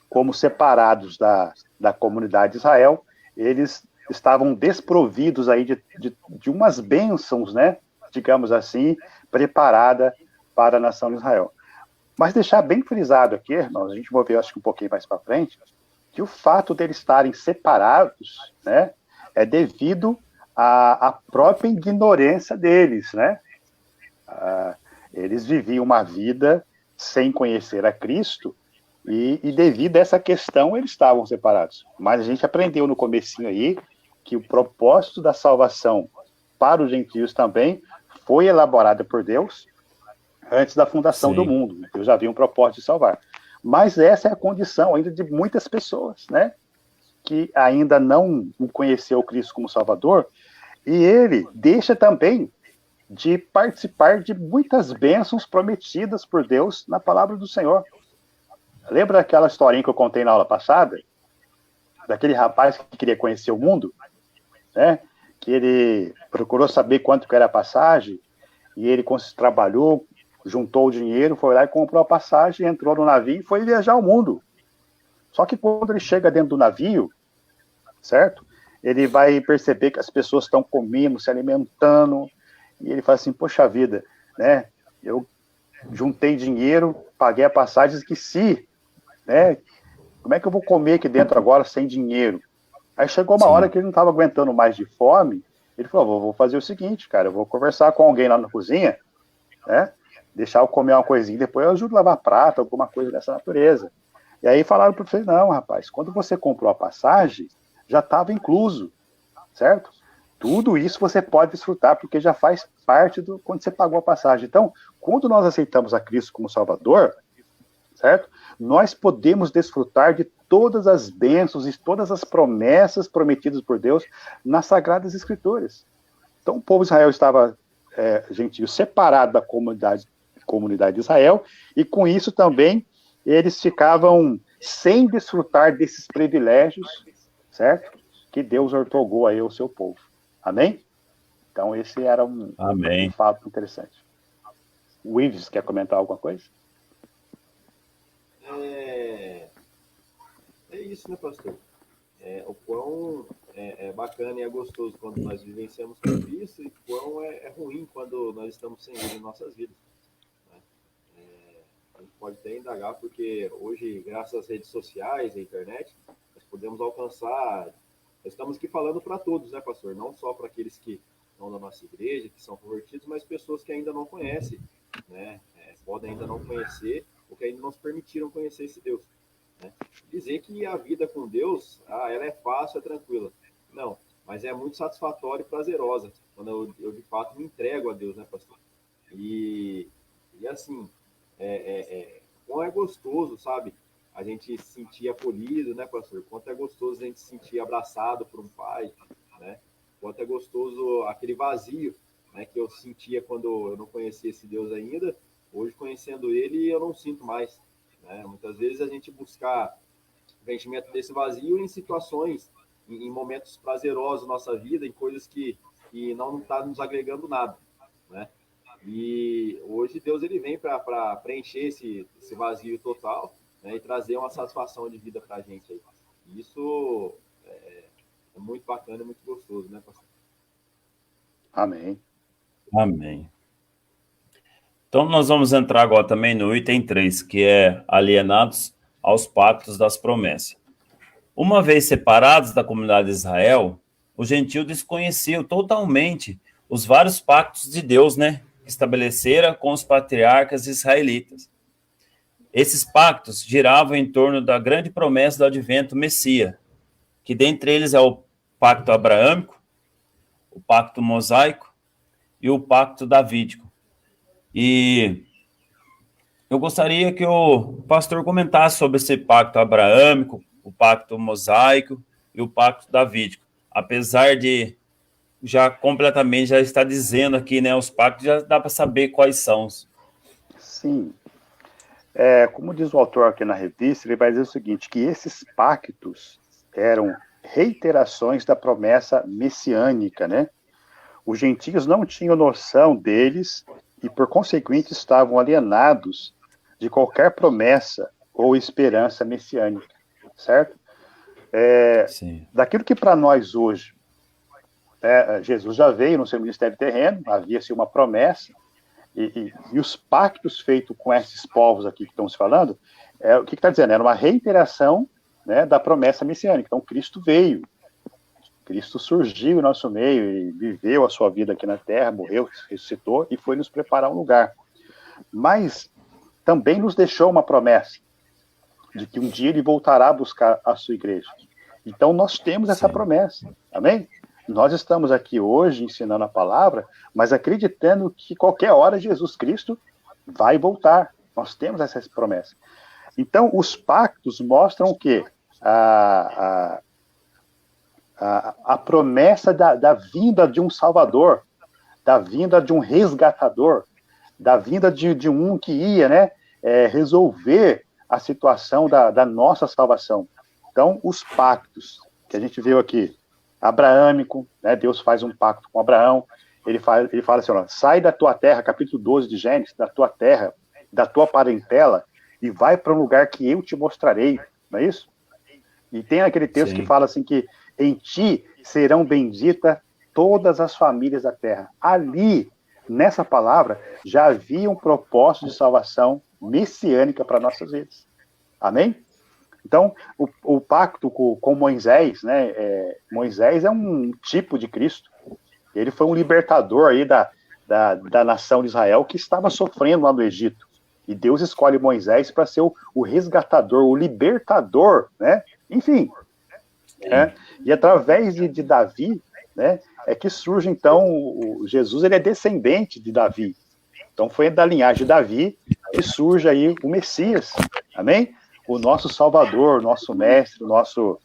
como separados da comunidade de Israel, eles estavam desprovidos aí de umas bênçãos, né, digamos assim, preparada para a nação de Israel. Mas deixar bem frisado aqui, irmãos, a gente vai ver, acho que um pouquinho mais para frente, que o fato deles estarem separados, né, é devido à própria ignorância deles, né? Eles viviam uma vida sem conhecer a Cristo e devido a essa questão eles estavam separados. Mas a gente aprendeu no comecinho aí que o propósito da salvação para os gentios também foi elaborado por Deus antes da fundação do mundo. Deus já havia um propósito de salvar. Mas essa é a condição ainda de muitas pessoas, né, que ainda não conheceu Cristo como Salvador, e ele deixa também de participar de muitas bênçãos prometidas por Deus na palavra do Senhor. Lembra daquela historinha que eu contei na aula passada? Daquele rapaz que queria conhecer o mundo, né? Que ele procurou saber quanto que era a passagem, e ele trabalhou, juntou o dinheiro, foi lá e comprou a passagem, entrou no navio e foi viajar o mundo. Só que quando ele chega dentro do navio, certo? Ele vai perceber que as pessoas estão comendo, se alimentando, e ele fala assim, poxa vida, né? Eu juntei dinheiro, paguei a passagem, esqueci, né? Como é que eu vou comer aqui dentro agora sem dinheiro? Aí chegou uma hora que ele não estava aguentando mais de fome, ele falou, vou fazer o seguinte, cara, eu vou conversar com alguém lá na cozinha, né? Deixar eu comer uma coisinha, depois eu ajudo a lavar prato, alguma coisa dessa natureza. E aí falaram para ele, não, rapaz, quando você comprou a passagem, já estava incluso, certo? Tudo isso você pode desfrutar, porque já faz parte do quando você pagou a passagem. Então, quando nós aceitamos a Cristo como Salvador, certo? Nós podemos desfrutar de todas as bênçãos e todas as promessas prometidas por Deus nas Sagradas Escrituras. Então, o povo de Israel estava, gentio, separado da comunidade de Israel, e com isso também eles ficavam sem desfrutar desses privilégios, certo? Que Deus outorgou aí ao seu povo. Amém? Então, esse era um fato interessante. O Ives, quer comentar alguma coisa? É isso, né, pastor? O quão é bacana e é gostoso quando nós vivenciamos com Cristo e quão é ruim quando nós estamos sem Ele em nossas vidas. Né? A gente pode até indagar, porque hoje, graças às redes sociais, à internet, nós podemos alcançar. Nós estamos aqui falando para todos, né, pastor? Não só para aqueles que estão na nossa igreja, que são convertidos, mas pessoas que ainda não conhecem, né? Podem ainda não conhecer, ou que ainda não se permitiram conhecer esse Deus. Né? Dizer que a vida com Deus, ela é fácil, é tranquila. Não, mas é muito satisfatória e prazerosa, quando eu de fato me entrego a Deus, né, pastor? E assim, como é gostoso, sabe? A gente se sentir acolhido, né, pastor? Quanto é gostoso a gente se sentir abraçado por um pai, né? Quanto é gostoso aquele vazio, né, que eu sentia quando eu não conhecia esse Deus ainda. Hoje, conhecendo ele, eu não sinto mais. Né? Muitas vezes a gente buscar preenchimento desse vazio em situações, em momentos prazerosos da nossa vida, em coisas que não está nos agregando nada. Né? E hoje Deus ele vem para preencher esse vazio total, né, e trazer uma satisfação de vida para a gente. Aí. Isso é muito bacana e muito gostoso, né, pastor? Amém. Amém. Então, nós vamos entrar agora também no item 3, que é alienados aos pactos das promessas. Uma vez separados da comunidade de Israel, os gentios desconheciam totalmente os vários pactos de Deus, né, que estabelecera com os patriarcas israelitas. Esses pactos giravam em torno da grande promessa do advento Messias, que dentre eles é o pacto abraâmico, o pacto mosaico e o pacto davídico. E eu gostaria que o pastor comentasse sobre esse pacto abraâmico, o pacto mosaico e o pacto davídico. Apesar de já completamente já estar dizendo aqui, né, os pactos, já dá para saber quais são. Sim. Como diz o autor aqui na revista, ele vai dizer o seguinte, que esses pactos eram reiterações da promessa messiânica, né? Os gentios não tinham noção deles e, por consequente, estavam alienados de qualquer promessa ou esperança messiânica, certo? Sim. Daquilo que para nós hoje, Jesus já veio no seu ministério terreno, havia-se uma promessa, e os pactos feitos com esses povos aqui que estamos falando, o que está dizendo? Era uma reiteração, né, da promessa messiânica. Então, Cristo veio, Cristo surgiu em nosso meio e viveu a sua vida aqui na terra, morreu, ressuscitou e foi nos preparar um lugar. Mas também nos deixou uma promessa de que um dia ele voltará a buscar a sua igreja. Então, nós temos essa promessa, amém? Nós estamos aqui hoje ensinando a palavra, mas acreditando que qualquer hora Jesus Cristo vai voltar. Nós temos essa promessa. Então, os pactos mostram o quê? A promessa da vinda de um Salvador, da vinda de um resgatador, da vinda de um que ia, né, resolver a situação da nossa salvação. Então, os pactos que a gente viu aqui, abraâmico, né, Deus faz um pacto com Abraão, ele fala assim, ó, sai da tua terra, capítulo 12 de Gênesis, da tua terra, da tua parentela, e vai para um lugar que eu te mostrarei, não é isso? E tem aquele texto que fala assim que em ti serão benditas todas as famílias da terra. Ali, nessa palavra, já havia um propósito de salvação messiânica para nossas vidas. Amém? Então, o pacto com Moisés, né? Moisés é um tipo de Cristo. Ele foi um libertador aí da nação de Israel que estava sofrendo lá no Egito. E Deus escolhe Moisés para ser o resgatador, o libertador, né? Enfim. E através de Davi, né, é que surge, então, Jesus, ele é descendente de Davi. Então, foi da linhagem de Davi que surge aí o Messias. Amém? O nosso Salvador, nosso Mestre, o nosso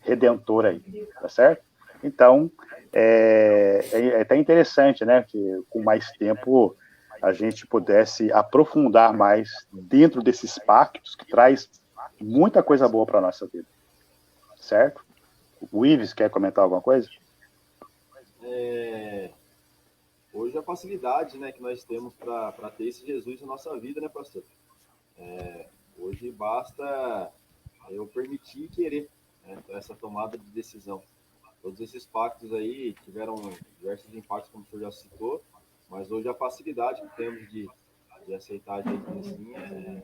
Redentor aí, tá certo? Então, é até interessante, né, que com mais tempo a gente pudesse aprofundar mais dentro desses pactos que traz muita coisa boa para a nossa vida, certo? O Ives quer comentar alguma coisa? Hoje a facilidade, né, que nós temos para ter esse Jesus na nossa vida, né, pastor? Hoje basta eu permitir e querer, né, essa tomada de decisão. Todos esses pactos aí tiveram diversos impactos, como o senhor já citou, mas hoje a facilidade que temos de aceitar Jesus assim é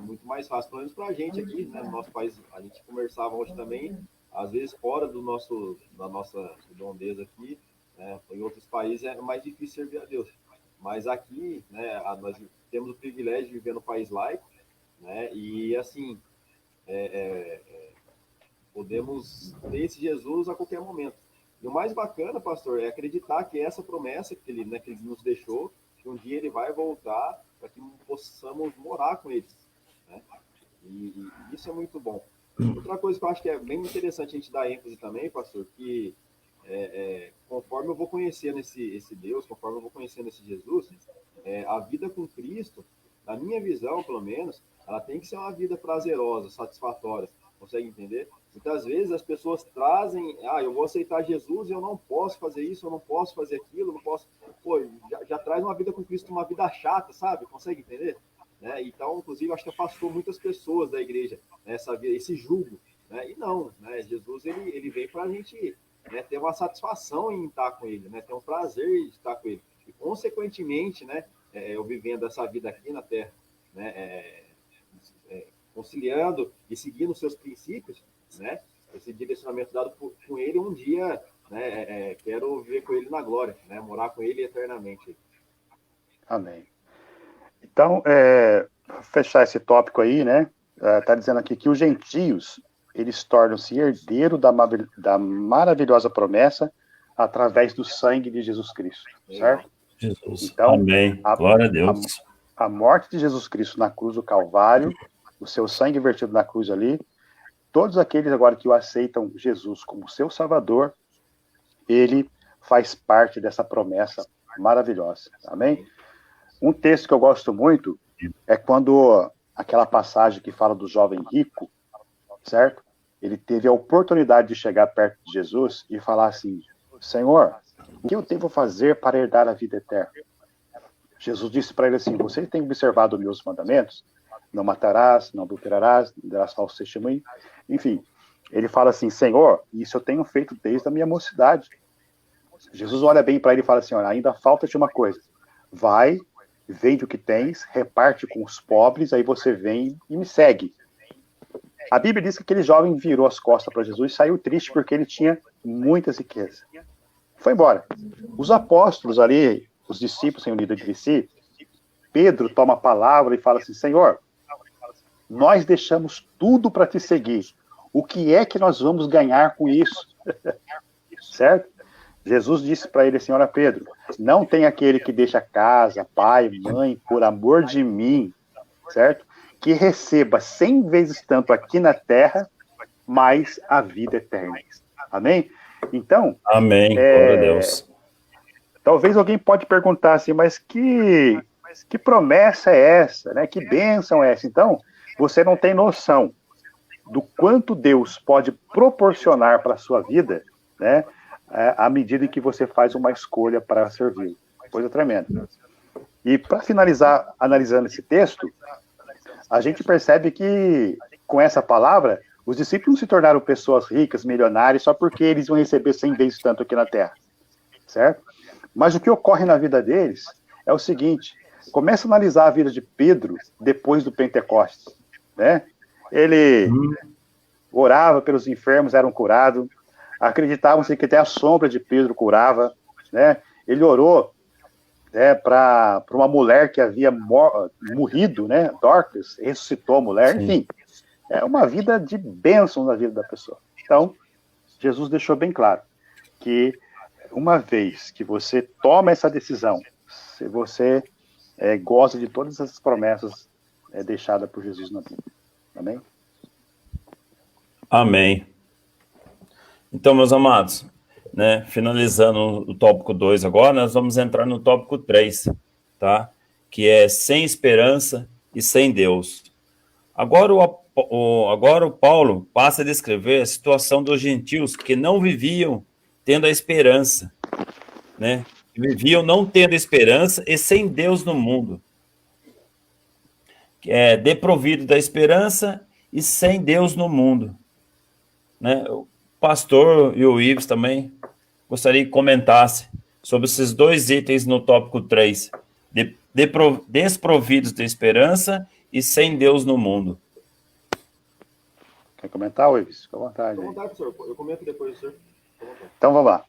muito mais fácil, pelo menos para a gente aqui, né, no nosso país. A gente conversava hoje também, às vezes fora da nossa redondeza aqui, né, em outros países é mais difícil servir a Deus. Mas aqui, né, nós temos o privilégio de viver no país laico, né, e assim, podemos ter esse Jesus a qualquer momento. E o mais bacana, pastor, é acreditar que essa promessa que ele nos deixou, que um dia ele vai voltar para que possamos morar com ele. Né? E isso é muito bom. Outra coisa que eu acho que é bem interessante a gente dar ênfase também, pastor, que conforme eu vou conhecendo esse Deus, conforme eu vou conhecendo esse Jesus, a vida com Cristo, na minha visão, pelo menos, ela tem que ser uma vida prazerosa, satisfatória. Consegue entender? Muitas vezes as pessoas trazem, eu vou aceitar Jesus e eu não posso fazer isso, eu não posso fazer aquilo, eu não posso... Pô, já traz uma vida com Cristo, uma vida chata, sabe? Consegue entender? Né? Então, inclusive, acho que afastou muitas pessoas da igreja, né? Esse jugo. Né? E não, né? Jesus, ele veio para a gente, né, ter uma satisfação em estar com ele, né? Ter um prazer de estar com ele. E, consequentemente, né, eu vivendo essa vida aqui na Terra, né, conciliando e seguindo os seus princípios, né, esse direcionamento dado com ele um dia, né, quero viver com ele na glória, né, morar com ele eternamente. Amém. Então, fechar esse tópico aí, né? Está dizendo aqui que os gentios, eles tornam-se herdeiros da maravilhosa promessa através do sangue de Jesus Cristo, certo? Jesus. Então, Amém. Glória a Deus. A morte de Jesus Cristo na cruz do Calvário, o seu sangue vertido na cruz ali, todos aqueles agora que o aceitam Jesus como seu Salvador, ele faz parte dessa promessa maravilhosa. Amém? Um texto que eu gosto muito é quando aquela passagem que fala do jovem rico, certo? Ele teve a oportunidade de chegar perto de Jesus e falar assim: Senhor, o que eu devo fazer para herdar a vida eterna? Jesus disse para ele assim: você tem observado os meus mandamentos? Não matarás, não adulterarás, não darás falso testemunho. Enfim, ele fala assim: Senhor, isso eu tenho feito desde a minha mocidade. Jesus olha bem para ele e fala assim: olha, ainda falta-te uma coisa. Vai, vende o que tens, reparte com os pobres, aí você vem e me segue. A Bíblia diz que aquele jovem virou as costas para Jesus e saiu triste porque ele tinha muitas riquezas. Foi embora. Os apóstolos ali, os discípulos reunidos entre si, Pedro toma a palavra e fala assim: Senhor, nós deixamos tudo para te seguir. O que é que nós vamos ganhar com isso? Certo? Jesus disse para ele assim: olha, Pedro, não tem aquele que deixa casa, pai, mãe, por amor de mim, certo? Que receba 100 vezes tanto aqui na terra, mais a vida eterna. Amém? Então, Amém. Glória a Deus. Talvez alguém pode perguntar assim, mas que promessa é essa, né? Que bênção é essa? Então, você não tem noção do quanto Deus pode proporcionar para a sua vida, né? À medida em que você faz uma escolha para servir. Coisa tremenda. E para finalizar, analisando esse texto, a gente percebe que, com essa palavra, os discípulos não se tornaram pessoas ricas, milionárias, só porque eles iam receber 100 vezes tanto aqui na Terra. Certo? Mas o que ocorre na vida deles é o seguinte: começa a analisar a vida de Pedro depois do Pentecostes, né? Ele orava pelos enfermos, eram curados, acreditavam-se que até a sombra de Pedro curava, né? Ele orou, né, para uma mulher que havia morrido, né? Dorcas, ressuscitou a mulher. Sim. Enfim, é uma vida de bênção na vida da pessoa. Então, Jesus deixou bem claro que uma vez que você toma essa decisão, se você goza de todas essas promessas deixadas por Jesus na Bíblia. Amém? Amém. Então, meus amados, né, finalizando o tópico 2 agora, nós vamos entrar no tópico 3, tá? Que é sem esperança e sem Deus. Agora o Paulo passa a descrever a situação dos gentios que não viviam tendo a esperança, né? Viviam não tendo esperança e sem Deus no mundo. Deprovido da esperança e sem Deus no mundo, né? O pastor e o Ives também gostaria que comentasse sobre esses dois itens no tópico 3, desprovidos de esperança e sem Deus no mundo. Quer comentar, Ives? Fica à vontade. Fica à vontade, senhor. Eu comento depois, senhor. Então, vamos lá.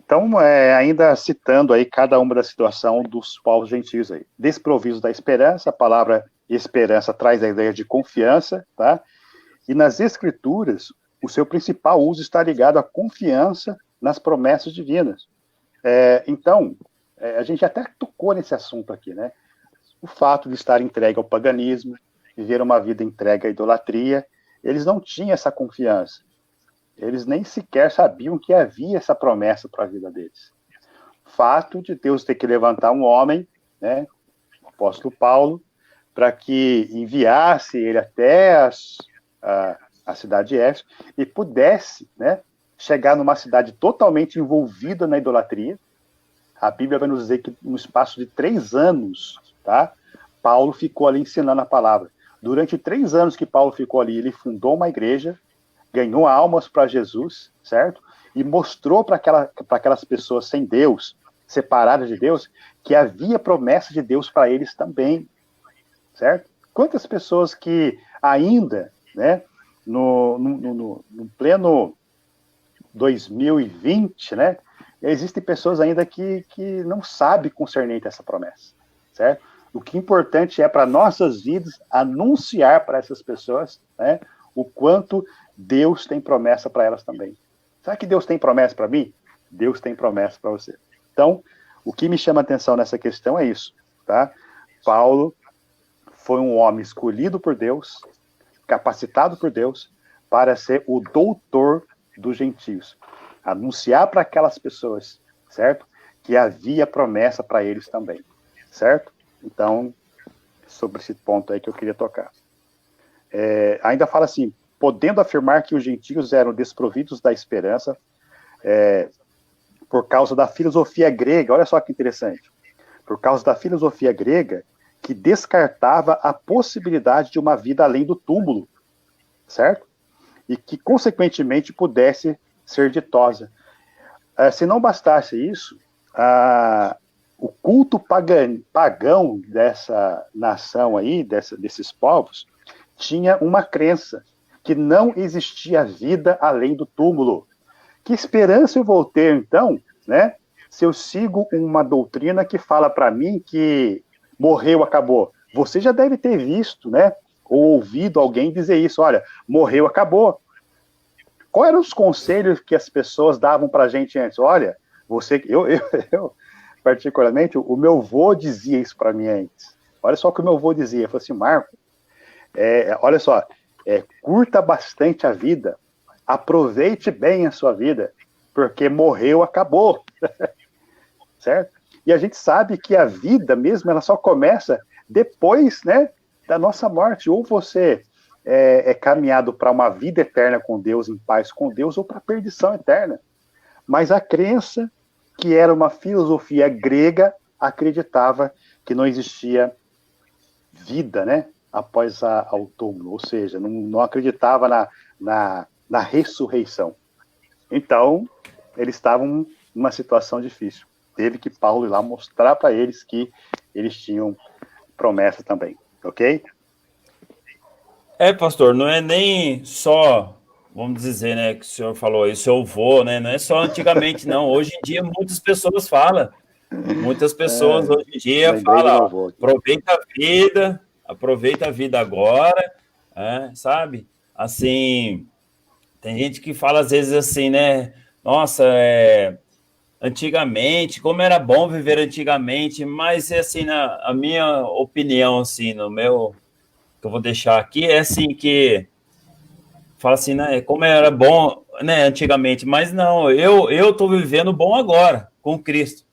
Então, ainda citando aí cada uma da situação dos povos gentios aí. Desprovidos da esperança, a palavra esperança traz a ideia de confiança, tá? E nas Escrituras, o seu principal uso está ligado à confiança nas promessas divinas. Então, a gente até tocou nesse assunto aqui, né? O fato de estar entregue ao paganismo, viver uma vida entregue à idolatria, eles não tinham essa confiança. Eles nem sequer sabiam que havia essa promessa para a vida deles. Fato de Deus ter que levantar um homem, né, o apóstolo Paulo, para que enviasse ele até a cidade de Éfeso e pudesse, né, chegar numa cidade totalmente envolvida na idolatria. A Bíblia vai nos dizer que no espaço de 3 anos, tá, Paulo ficou ali ensinando a palavra. Durante 3 anos que Paulo ficou ali, ele fundou uma igreja, ganhou almas para Jesus, certo? E mostrou para aquelas pessoas sem Deus, separadas de Deus, que havia promessa de Deus para eles também, certo? Quantas pessoas que ainda, né, no pleno 2020, né, existem pessoas ainda que não sabem concernente essa promessa, certo? O que é importante é para nossas vidas anunciar para essas pessoas, né, o quanto Deus tem promessa para elas também. Será que Deus tem promessa para mim? Deus tem promessa para você. Então, o que me chama a atenção nessa questão é isso, tá? Paulo foi um homem escolhido por Deus, capacitado por Deus, para ser o doutor dos gentios. Anunciar para aquelas pessoas, certo? Que havia promessa para eles também, certo? Então, sobre esse ponto aí que eu queria tocar. Ainda fala assim, podendo afirmar que os gentios eram desprovidos da esperança por causa da filosofia grega, olha só que interessante, por causa da filosofia grega que descartava a possibilidade de uma vida além do túmulo, certo? E que, consequentemente, pudesse ser ditosa. Se não bastasse isso, o culto pagão dessa nação aí, desses povos, tinha uma crença que não existia vida além do túmulo. Que esperança eu vou ter, então, né, se eu sigo uma doutrina que fala para mim que morreu, acabou? Você já deve ter visto, né, ou ouvido alguém dizer isso, olha, morreu, acabou. Quais eram os conselhos que as pessoas davam para a gente antes? Olha, eu particularmente, o meu avô dizia isso para mim antes. Olha só o que o meu avô dizia. Ele falou assim, Marco, olha só, curta bastante a vida, aproveite bem a sua vida, porque morreu, acabou. Certo? E a gente sabe que a vida mesmo, ela só começa depois, né, da nossa morte. Ou você é caminhado para uma vida eterna com Deus, em paz com Deus, ou para a perdição eterna. Mas a crença, que era uma filosofia grega, acreditava que não existia vida, né, após ao túmulo, ou seja, não acreditava na ressurreição. Então, eles estavam numa situação difícil. Teve que Paulo ir lá mostrar para eles que eles tinham promessa também, ok? Pastor, não é nem só, vamos dizer, né, que o senhor falou isso, eu vou, né, não é só antigamente, não. Hoje em dia, muitas pessoas falam. Muitas pessoas hoje em dia lembrei do falam, meu ó, avô. aproveita a vida agora, sabe? Assim, tem gente que fala às vezes assim, né? Nossa, antigamente, como era bom viver antigamente, mas assim, a minha opinião, assim, no meu, que eu vou deixar aqui, é assim que fala assim, né? Como era bom, né, antigamente, mas não, eu tô vivendo bom agora, com Cristo.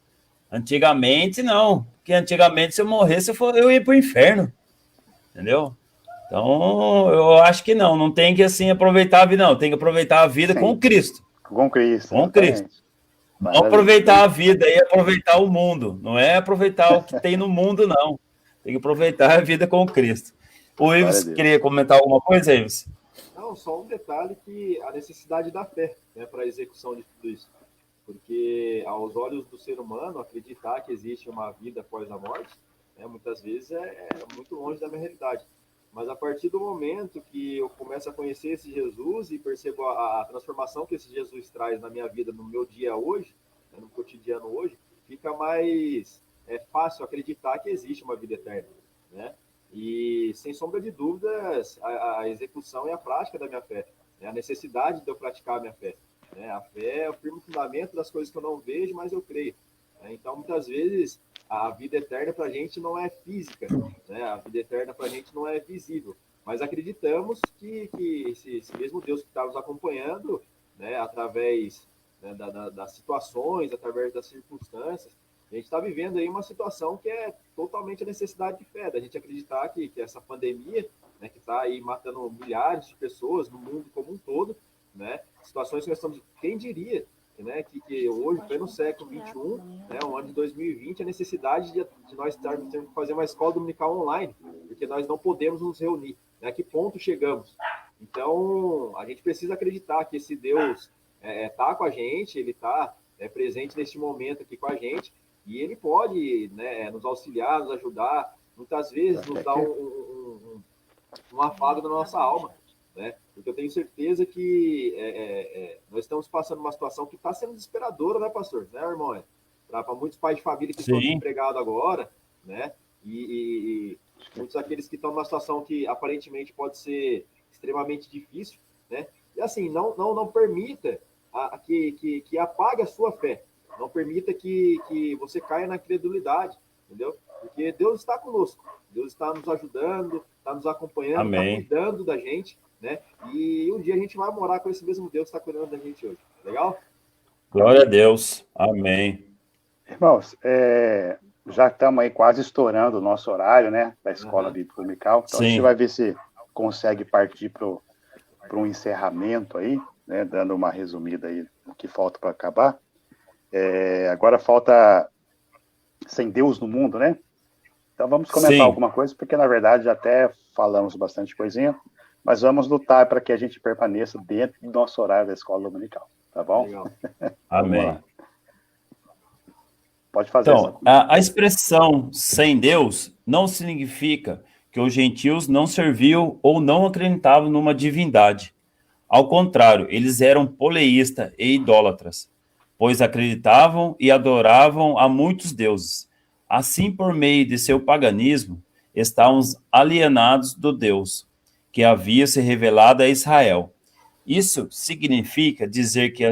Antigamente, não. Porque antigamente, se eu morresse, eu ia para o inferno. Entendeu? Então, eu acho que não tem que, assim, aproveitar a vida, não. Tem que aproveitar a vida com Sim, Cristo. com Cristo, Com Cristo. exatamente. Não aproveitar a vida e aproveitar o mundo. Não é aproveitar o que tem no mundo, não. Tem que aproveitar a vida com Cristo. O Glória a Ives Deus. queria comentar alguma coisa, Ives? Não, só um detalhe que a necessidade da fé, né, para a execução de tudo isso. Porque aos olhos do ser humano, acreditar que existe uma vida após a morte, né, muitas vezes é muito longe da minha realidade. Mas a partir do momento que eu começo a conhecer esse Jesus e percebo a transformação que esse Jesus traz na minha vida, no meu dia hoje, né, no cotidiano hoje, fica mais fácil acreditar que existe uma vida eterna, né? E, sem sombra de dúvidas, a execução e a prática da minha fé, né? A necessidade de eu praticar a minha fé. Né? A fé é o firme fundamento das coisas que eu não vejo, mas eu creio. Né? Então, muitas vezes, a vida eterna para a gente não é física, né? A vida eterna para a gente não é visível, mas acreditamos que esse mesmo Deus que está nos acompanhando, né, através, né, das situações, através das circunstâncias, a gente está vivendo aí uma situação que é totalmente a necessidade de fé, da gente acreditar que essa pandemia, né, que está aí matando milhares de pessoas no mundo como um todo, né, situações que nós estamos, quem diria, né, que hoje, pleno século XXI, né, o ano de 2020, a necessidade de nós termos que fazer uma escola dominical online, porque nós não podemos nos reunir. Né, a que ponto chegamos? Então, a gente precisa acreditar que esse Deus está com a gente, ele está presente neste momento aqui com a gente, e ele pode, né, nos auxiliar, nos ajudar, muitas vezes nos dar um afago na nossa alma, né? Porque eu tenho certeza que nós estamos passando uma situação que está sendo desesperadora, né, pastor? Né, irmão? Para muitos pais de família que estão Sim, desempregados agora, né? E muitos daqueles que estão numa situação que aparentemente pode ser extremamente difícil, né? E assim, não permita que apague a sua fé. Não permita que você caia na credulidade, entendeu? Porque Deus está conosco. Deus está nos ajudando, está nos acompanhando, está amém. cuidando da gente, né? E um dia a gente vai morar com esse mesmo Deus que está cuidando da gente hoje. Legal? Glória a Deus, amém. Irmãos, já estamos aí quase estourando o nosso horário, né, da Escola Bíblica Dominical. Então a gente Sim, vai ver se consegue partir para um encerramento aí, né, dando uma resumida aí do que falta para acabar. Agora falta Sem Deus no Mundo, né? Então vamos comentar sim, alguma coisa, porque na verdade já até falamos bastante coisinha, mas vamos lutar para que a gente permaneça dentro do nosso horário da Escola Dominical, tá bom? Legal. Vamos lá. amém. Pode fazer Então, a expressão sem Deus não significa que os gentios não serviam ou não acreditavam numa divindade. Ao contrário, eles eram poleístas e idólatras, pois acreditavam e adoravam a muitos deuses. Assim, por meio de seu paganismo, estavam alienados do Deus, que havia se revelado a Israel. Isso significa dizer que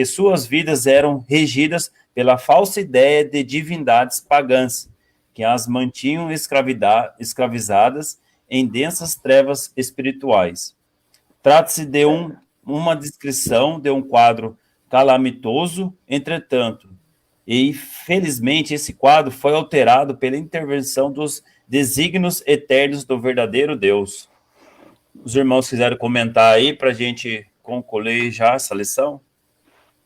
suas vidas eram regidas pela falsa ideia de divindades pagãs, que as mantinham escravizadas em densas trevas espirituais. Trata-se de uma descrição de um quadro calamitoso, entretanto, e felizmente esse quadro foi alterado pela intervenção dos desígnios eternos do verdadeiro Deus. Os irmãos quiserem comentar aí para a gente concluir já essa lição?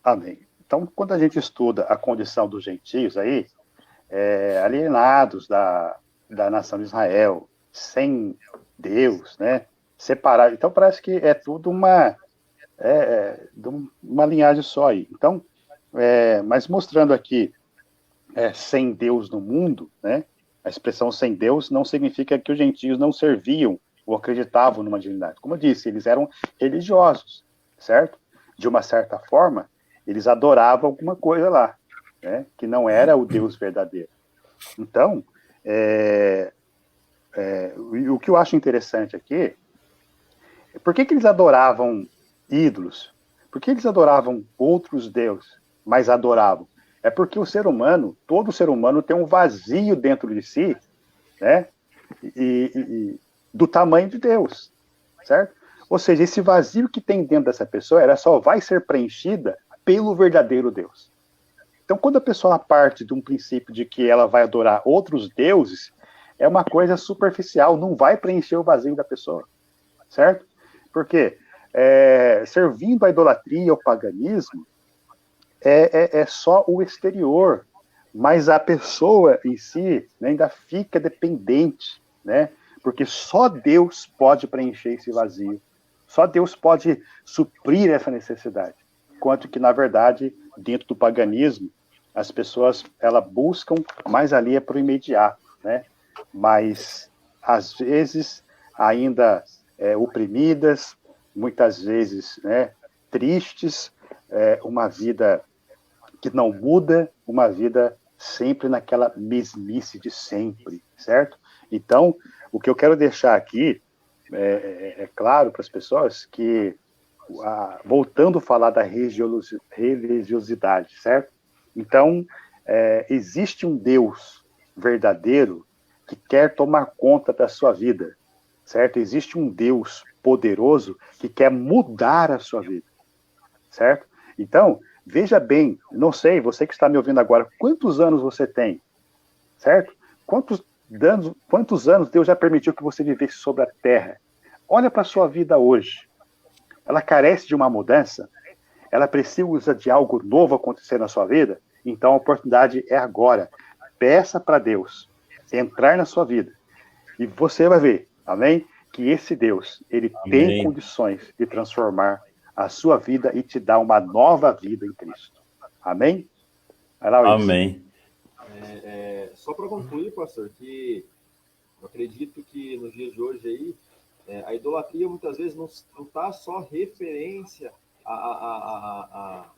Amém. Então, quando a gente estuda a condição dos gentios aí, alienados da nação de Israel, sem Deus, né? Separados. Então, parece que é tudo uma linhagem só aí. Então, mas mostrando aqui sem Deus no mundo, né? A expressão sem Deus não significa que os gentios não serviam ou acreditavam numa divindade. Como eu disse, eles eram religiosos, certo? De uma certa forma, eles adoravam alguma coisa lá, né? Que não era o Deus verdadeiro. Então, o que eu acho interessante aqui, por que eles adoravam ídolos? Por que eles adoravam outros deuses, mas adoravam? É porque o ser humano, todo ser humano tem um vazio dentro de si, né? Do tamanho de Deus, certo? Ou seja, esse vazio que tem dentro dessa pessoa, ela só vai ser preenchida pelo verdadeiro Deus. Então, quando a pessoa parte de um princípio de que ela vai adorar outros deuses, é uma coisa superficial, não vai preencher o vazio da pessoa, certo? Porque servindo a idolatria, o paganismo, é só o exterior, mas a pessoa em si, né, ainda fica dependente, né? Porque só Deus pode preencher esse vazio, só Deus pode suprir essa necessidade. Enquanto que, na verdade, dentro do paganismo, as pessoas buscam mais ali para o imediato, né? Mas, às vezes, ainda oprimidas, muitas vezes, né, tristes, uma vida que não muda, uma vida sempre naquela mesmice de sempre, certo? Então, o que eu quero deixar aqui é claro para as pessoas que, voltando a falar da religiosidade, certo? Então, existe um Deus verdadeiro que quer tomar conta da sua vida, certo? Existe um Deus poderoso que quer mudar a sua vida, certo? Então, veja bem, não sei, você que está me ouvindo agora, quantos anos você tem, certo? Quantos anos Deus já permitiu que você vivesse sobre a terra? Olha para a sua vida hoje. Ela carece de uma mudança? Ela precisa de algo novo acontecer na sua vida? Então a oportunidade é agora. Peça para Deus entrar na sua vida. E você vai ver, amém? Que esse Deus, ele tem Amém. condições de transformar a sua vida e te dar uma nova vida em Cristo. Amém? Vai lá, Wilson. Amém. Só para concluir, pastor, que eu acredito que nos dias de hoje aí, a idolatria muitas vezes não está só referência a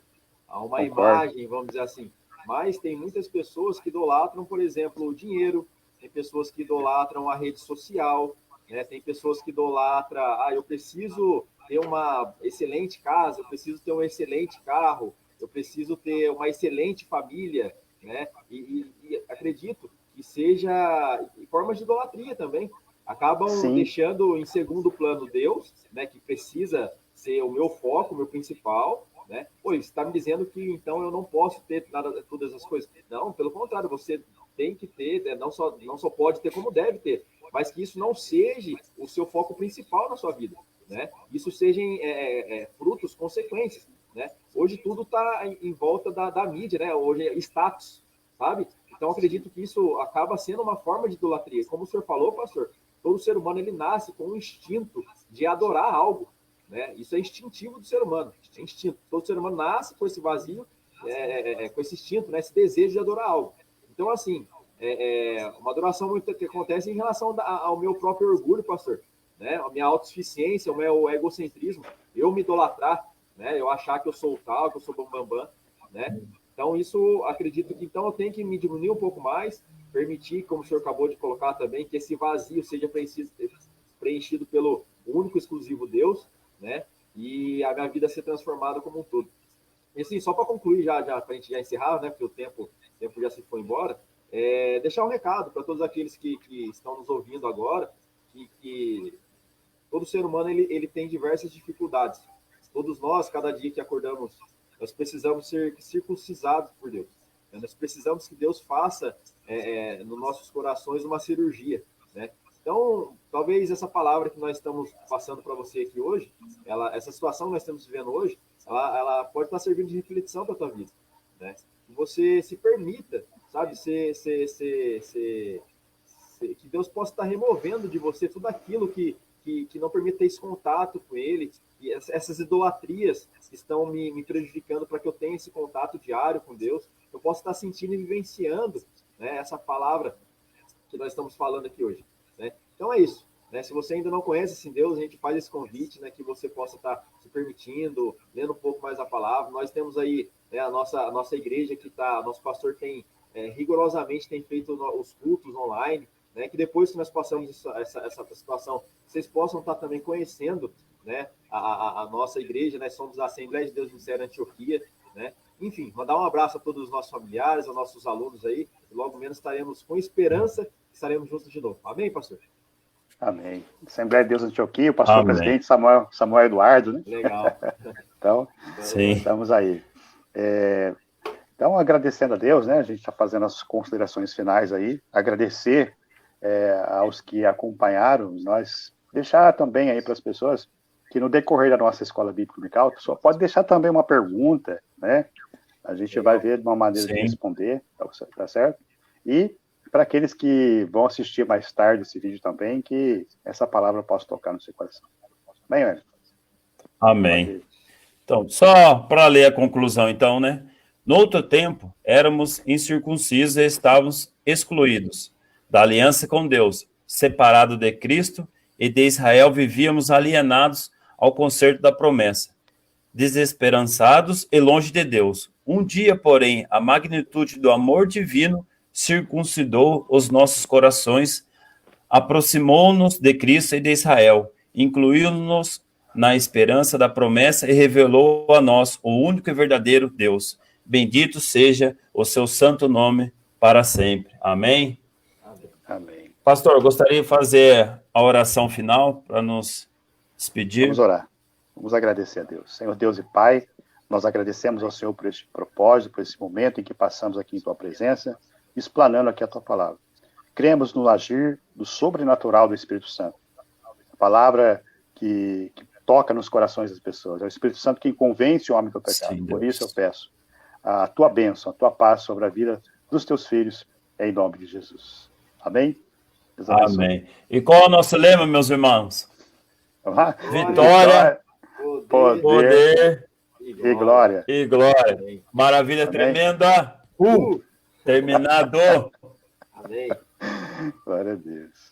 uma imagem, vamos dizer assim, mas tem muitas pessoas que idolatram, por exemplo, o dinheiro, tem pessoas que idolatram a rede social, né? Tem pessoas que idolatram, eu preciso ter uma excelente casa, eu preciso ter um excelente carro, eu preciso ter uma excelente família, né? E acredito que seja formas de idolatria também. Acabam Sim. deixando em segundo plano Deus, né? Que precisa ser o meu foco, o meu principal, né? Pô, você está me dizendo que então eu não posso ter nada, todas as coisas? Não, pelo contrário, você tem que ter, né? não só pode ter, como deve ter, mas que isso não seja o seu foco principal na sua vida, né? Isso sejam frutos, consequências, né? Hoje tudo está em volta da mídia, né? Hoje é status, sabe? Então acredito que isso acaba sendo uma forma de idolatria. Como o senhor falou, pastor, todo ser humano ele nasce com um instinto de adorar algo, né? Isso é instintivo do ser humano, é instinto. Todo ser humano nasce com esse vazio, com esse instinto, né? Esse desejo de adorar algo. Então, assim, uma adoração muito que acontece em relação ao meu próprio orgulho, pastor, né? A minha autossuficiência, o meu egocentrismo, eu me idolatrar, né? Eu achar que eu sou o tal, que eu sou bambambam, né? Então, isso, acredito que então eu tenho que me diminuir um pouco mais, permitir, como o senhor acabou de colocar também, que esse vazio seja preenchido pelo único e exclusivo Deus, né? E a minha vida ser transformada como um todo. E assim, só para concluir, já para a gente já encerrar, né? Porque o tempo já se foi embora, deixar um recado para todos aqueles que estão nos ouvindo agora, que todo ser humano ele tem diversas dificuldades. Todos nós, cada dia que acordamos, nós precisamos ser circuncisados por Deus. Nós precisamos que Deus faça nos nossos corações uma cirurgia, né? Então, talvez essa palavra que nós estamos passando para você aqui hoje, essa situação que nós estamos vivendo hoje, ela pode estar servindo de reflexão para a tua vida, né? Que você se permita, sabe, que Deus possa estar removendo de você tudo aquilo que não permita esse contato com Ele, e essas idolatrias estão me prejudicando para que eu tenha esse contato diário com Deus, eu possa estar sentindo e vivenciando, né, essa palavra que nós estamos falando aqui hoje, né? Então é isso, né? Se você ainda não conhece esse Deus, a gente faz esse convite, né, que você possa estar se permitindo, lendo um pouco mais a palavra. Nós temos aí, né, a nossa igreja que nosso pastor tem rigorosamente tem feito os cultos online, né, que depois que nós passamos essa situação, vocês possam estar também conhecendo, né, a nossa igreja, né? Somos a Assembleia de Deus Ministério Antioquia, né? Enfim, mandar um abraço a todos os nossos familiares, aos nossos alunos aí, e logo menos estaremos com esperança que estaremos juntos de novo. Amém, pastor? Amém. Assembleia de Deus Antioquia, o pastor Amém. presidente Samuel Eduardo, né? Legal. Então, Sim. estamos aí. Então, agradecendo a Deus, né? A gente está fazendo as considerações finais aí. Agradecer aos que acompanharam, nós deixar também aí para as pessoas que no decorrer da nossa escola bíblica dominical, a pessoa pode deixar também uma pergunta, né? A gente vai ver de uma maneira de responder, tá certo? E para aqueles que vão assistir mais tarde esse vídeo também, que essa palavra possa tocar no seu coração. Bem, Wellington? Amém. Então, só para ler a conclusão, então, né? No outro tempo, éramos incircuncisos e estávamos excluídos da aliança com Deus, separados de Cristo e de Israel, vivíamos alienados ao concerto da promessa, desesperançados e longe de Deus. Um dia, porém, a magnitude do amor divino circuncidou os nossos corações, aproximou-nos de Cristo e de Israel, incluiu-nos na esperança da promessa e revelou a nós o único e verdadeiro Deus. Bendito seja o seu santo nome para sempre. Amém? Amém. Pastor, eu gostaria de fazer a oração final para nos despedir. Vamos orar. Vamos agradecer a Deus. Senhor Deus e Pai, nós agradecemos ao Senhor por este propósito, por esse momento em que passamos aqui em Tua presença, explanando aqui a Tua palavra. Cremos no agir do sobrenatural do Espírito Santo. A palavra que toca nos corações das pessoas. É o Espírito Santo quem convence o homem do pecado. Sim, por isso eu peço a Tua bênção, a Tua paz sobre a vida dos Teus filhos, em nome de Jesus. Amém? Amém. E qual é o nosso lema, meus irmãos? Vitória, poder e glória. E glória. Maravilha. Amém. Tremenda. Terminado. Amém. Glória a Deus.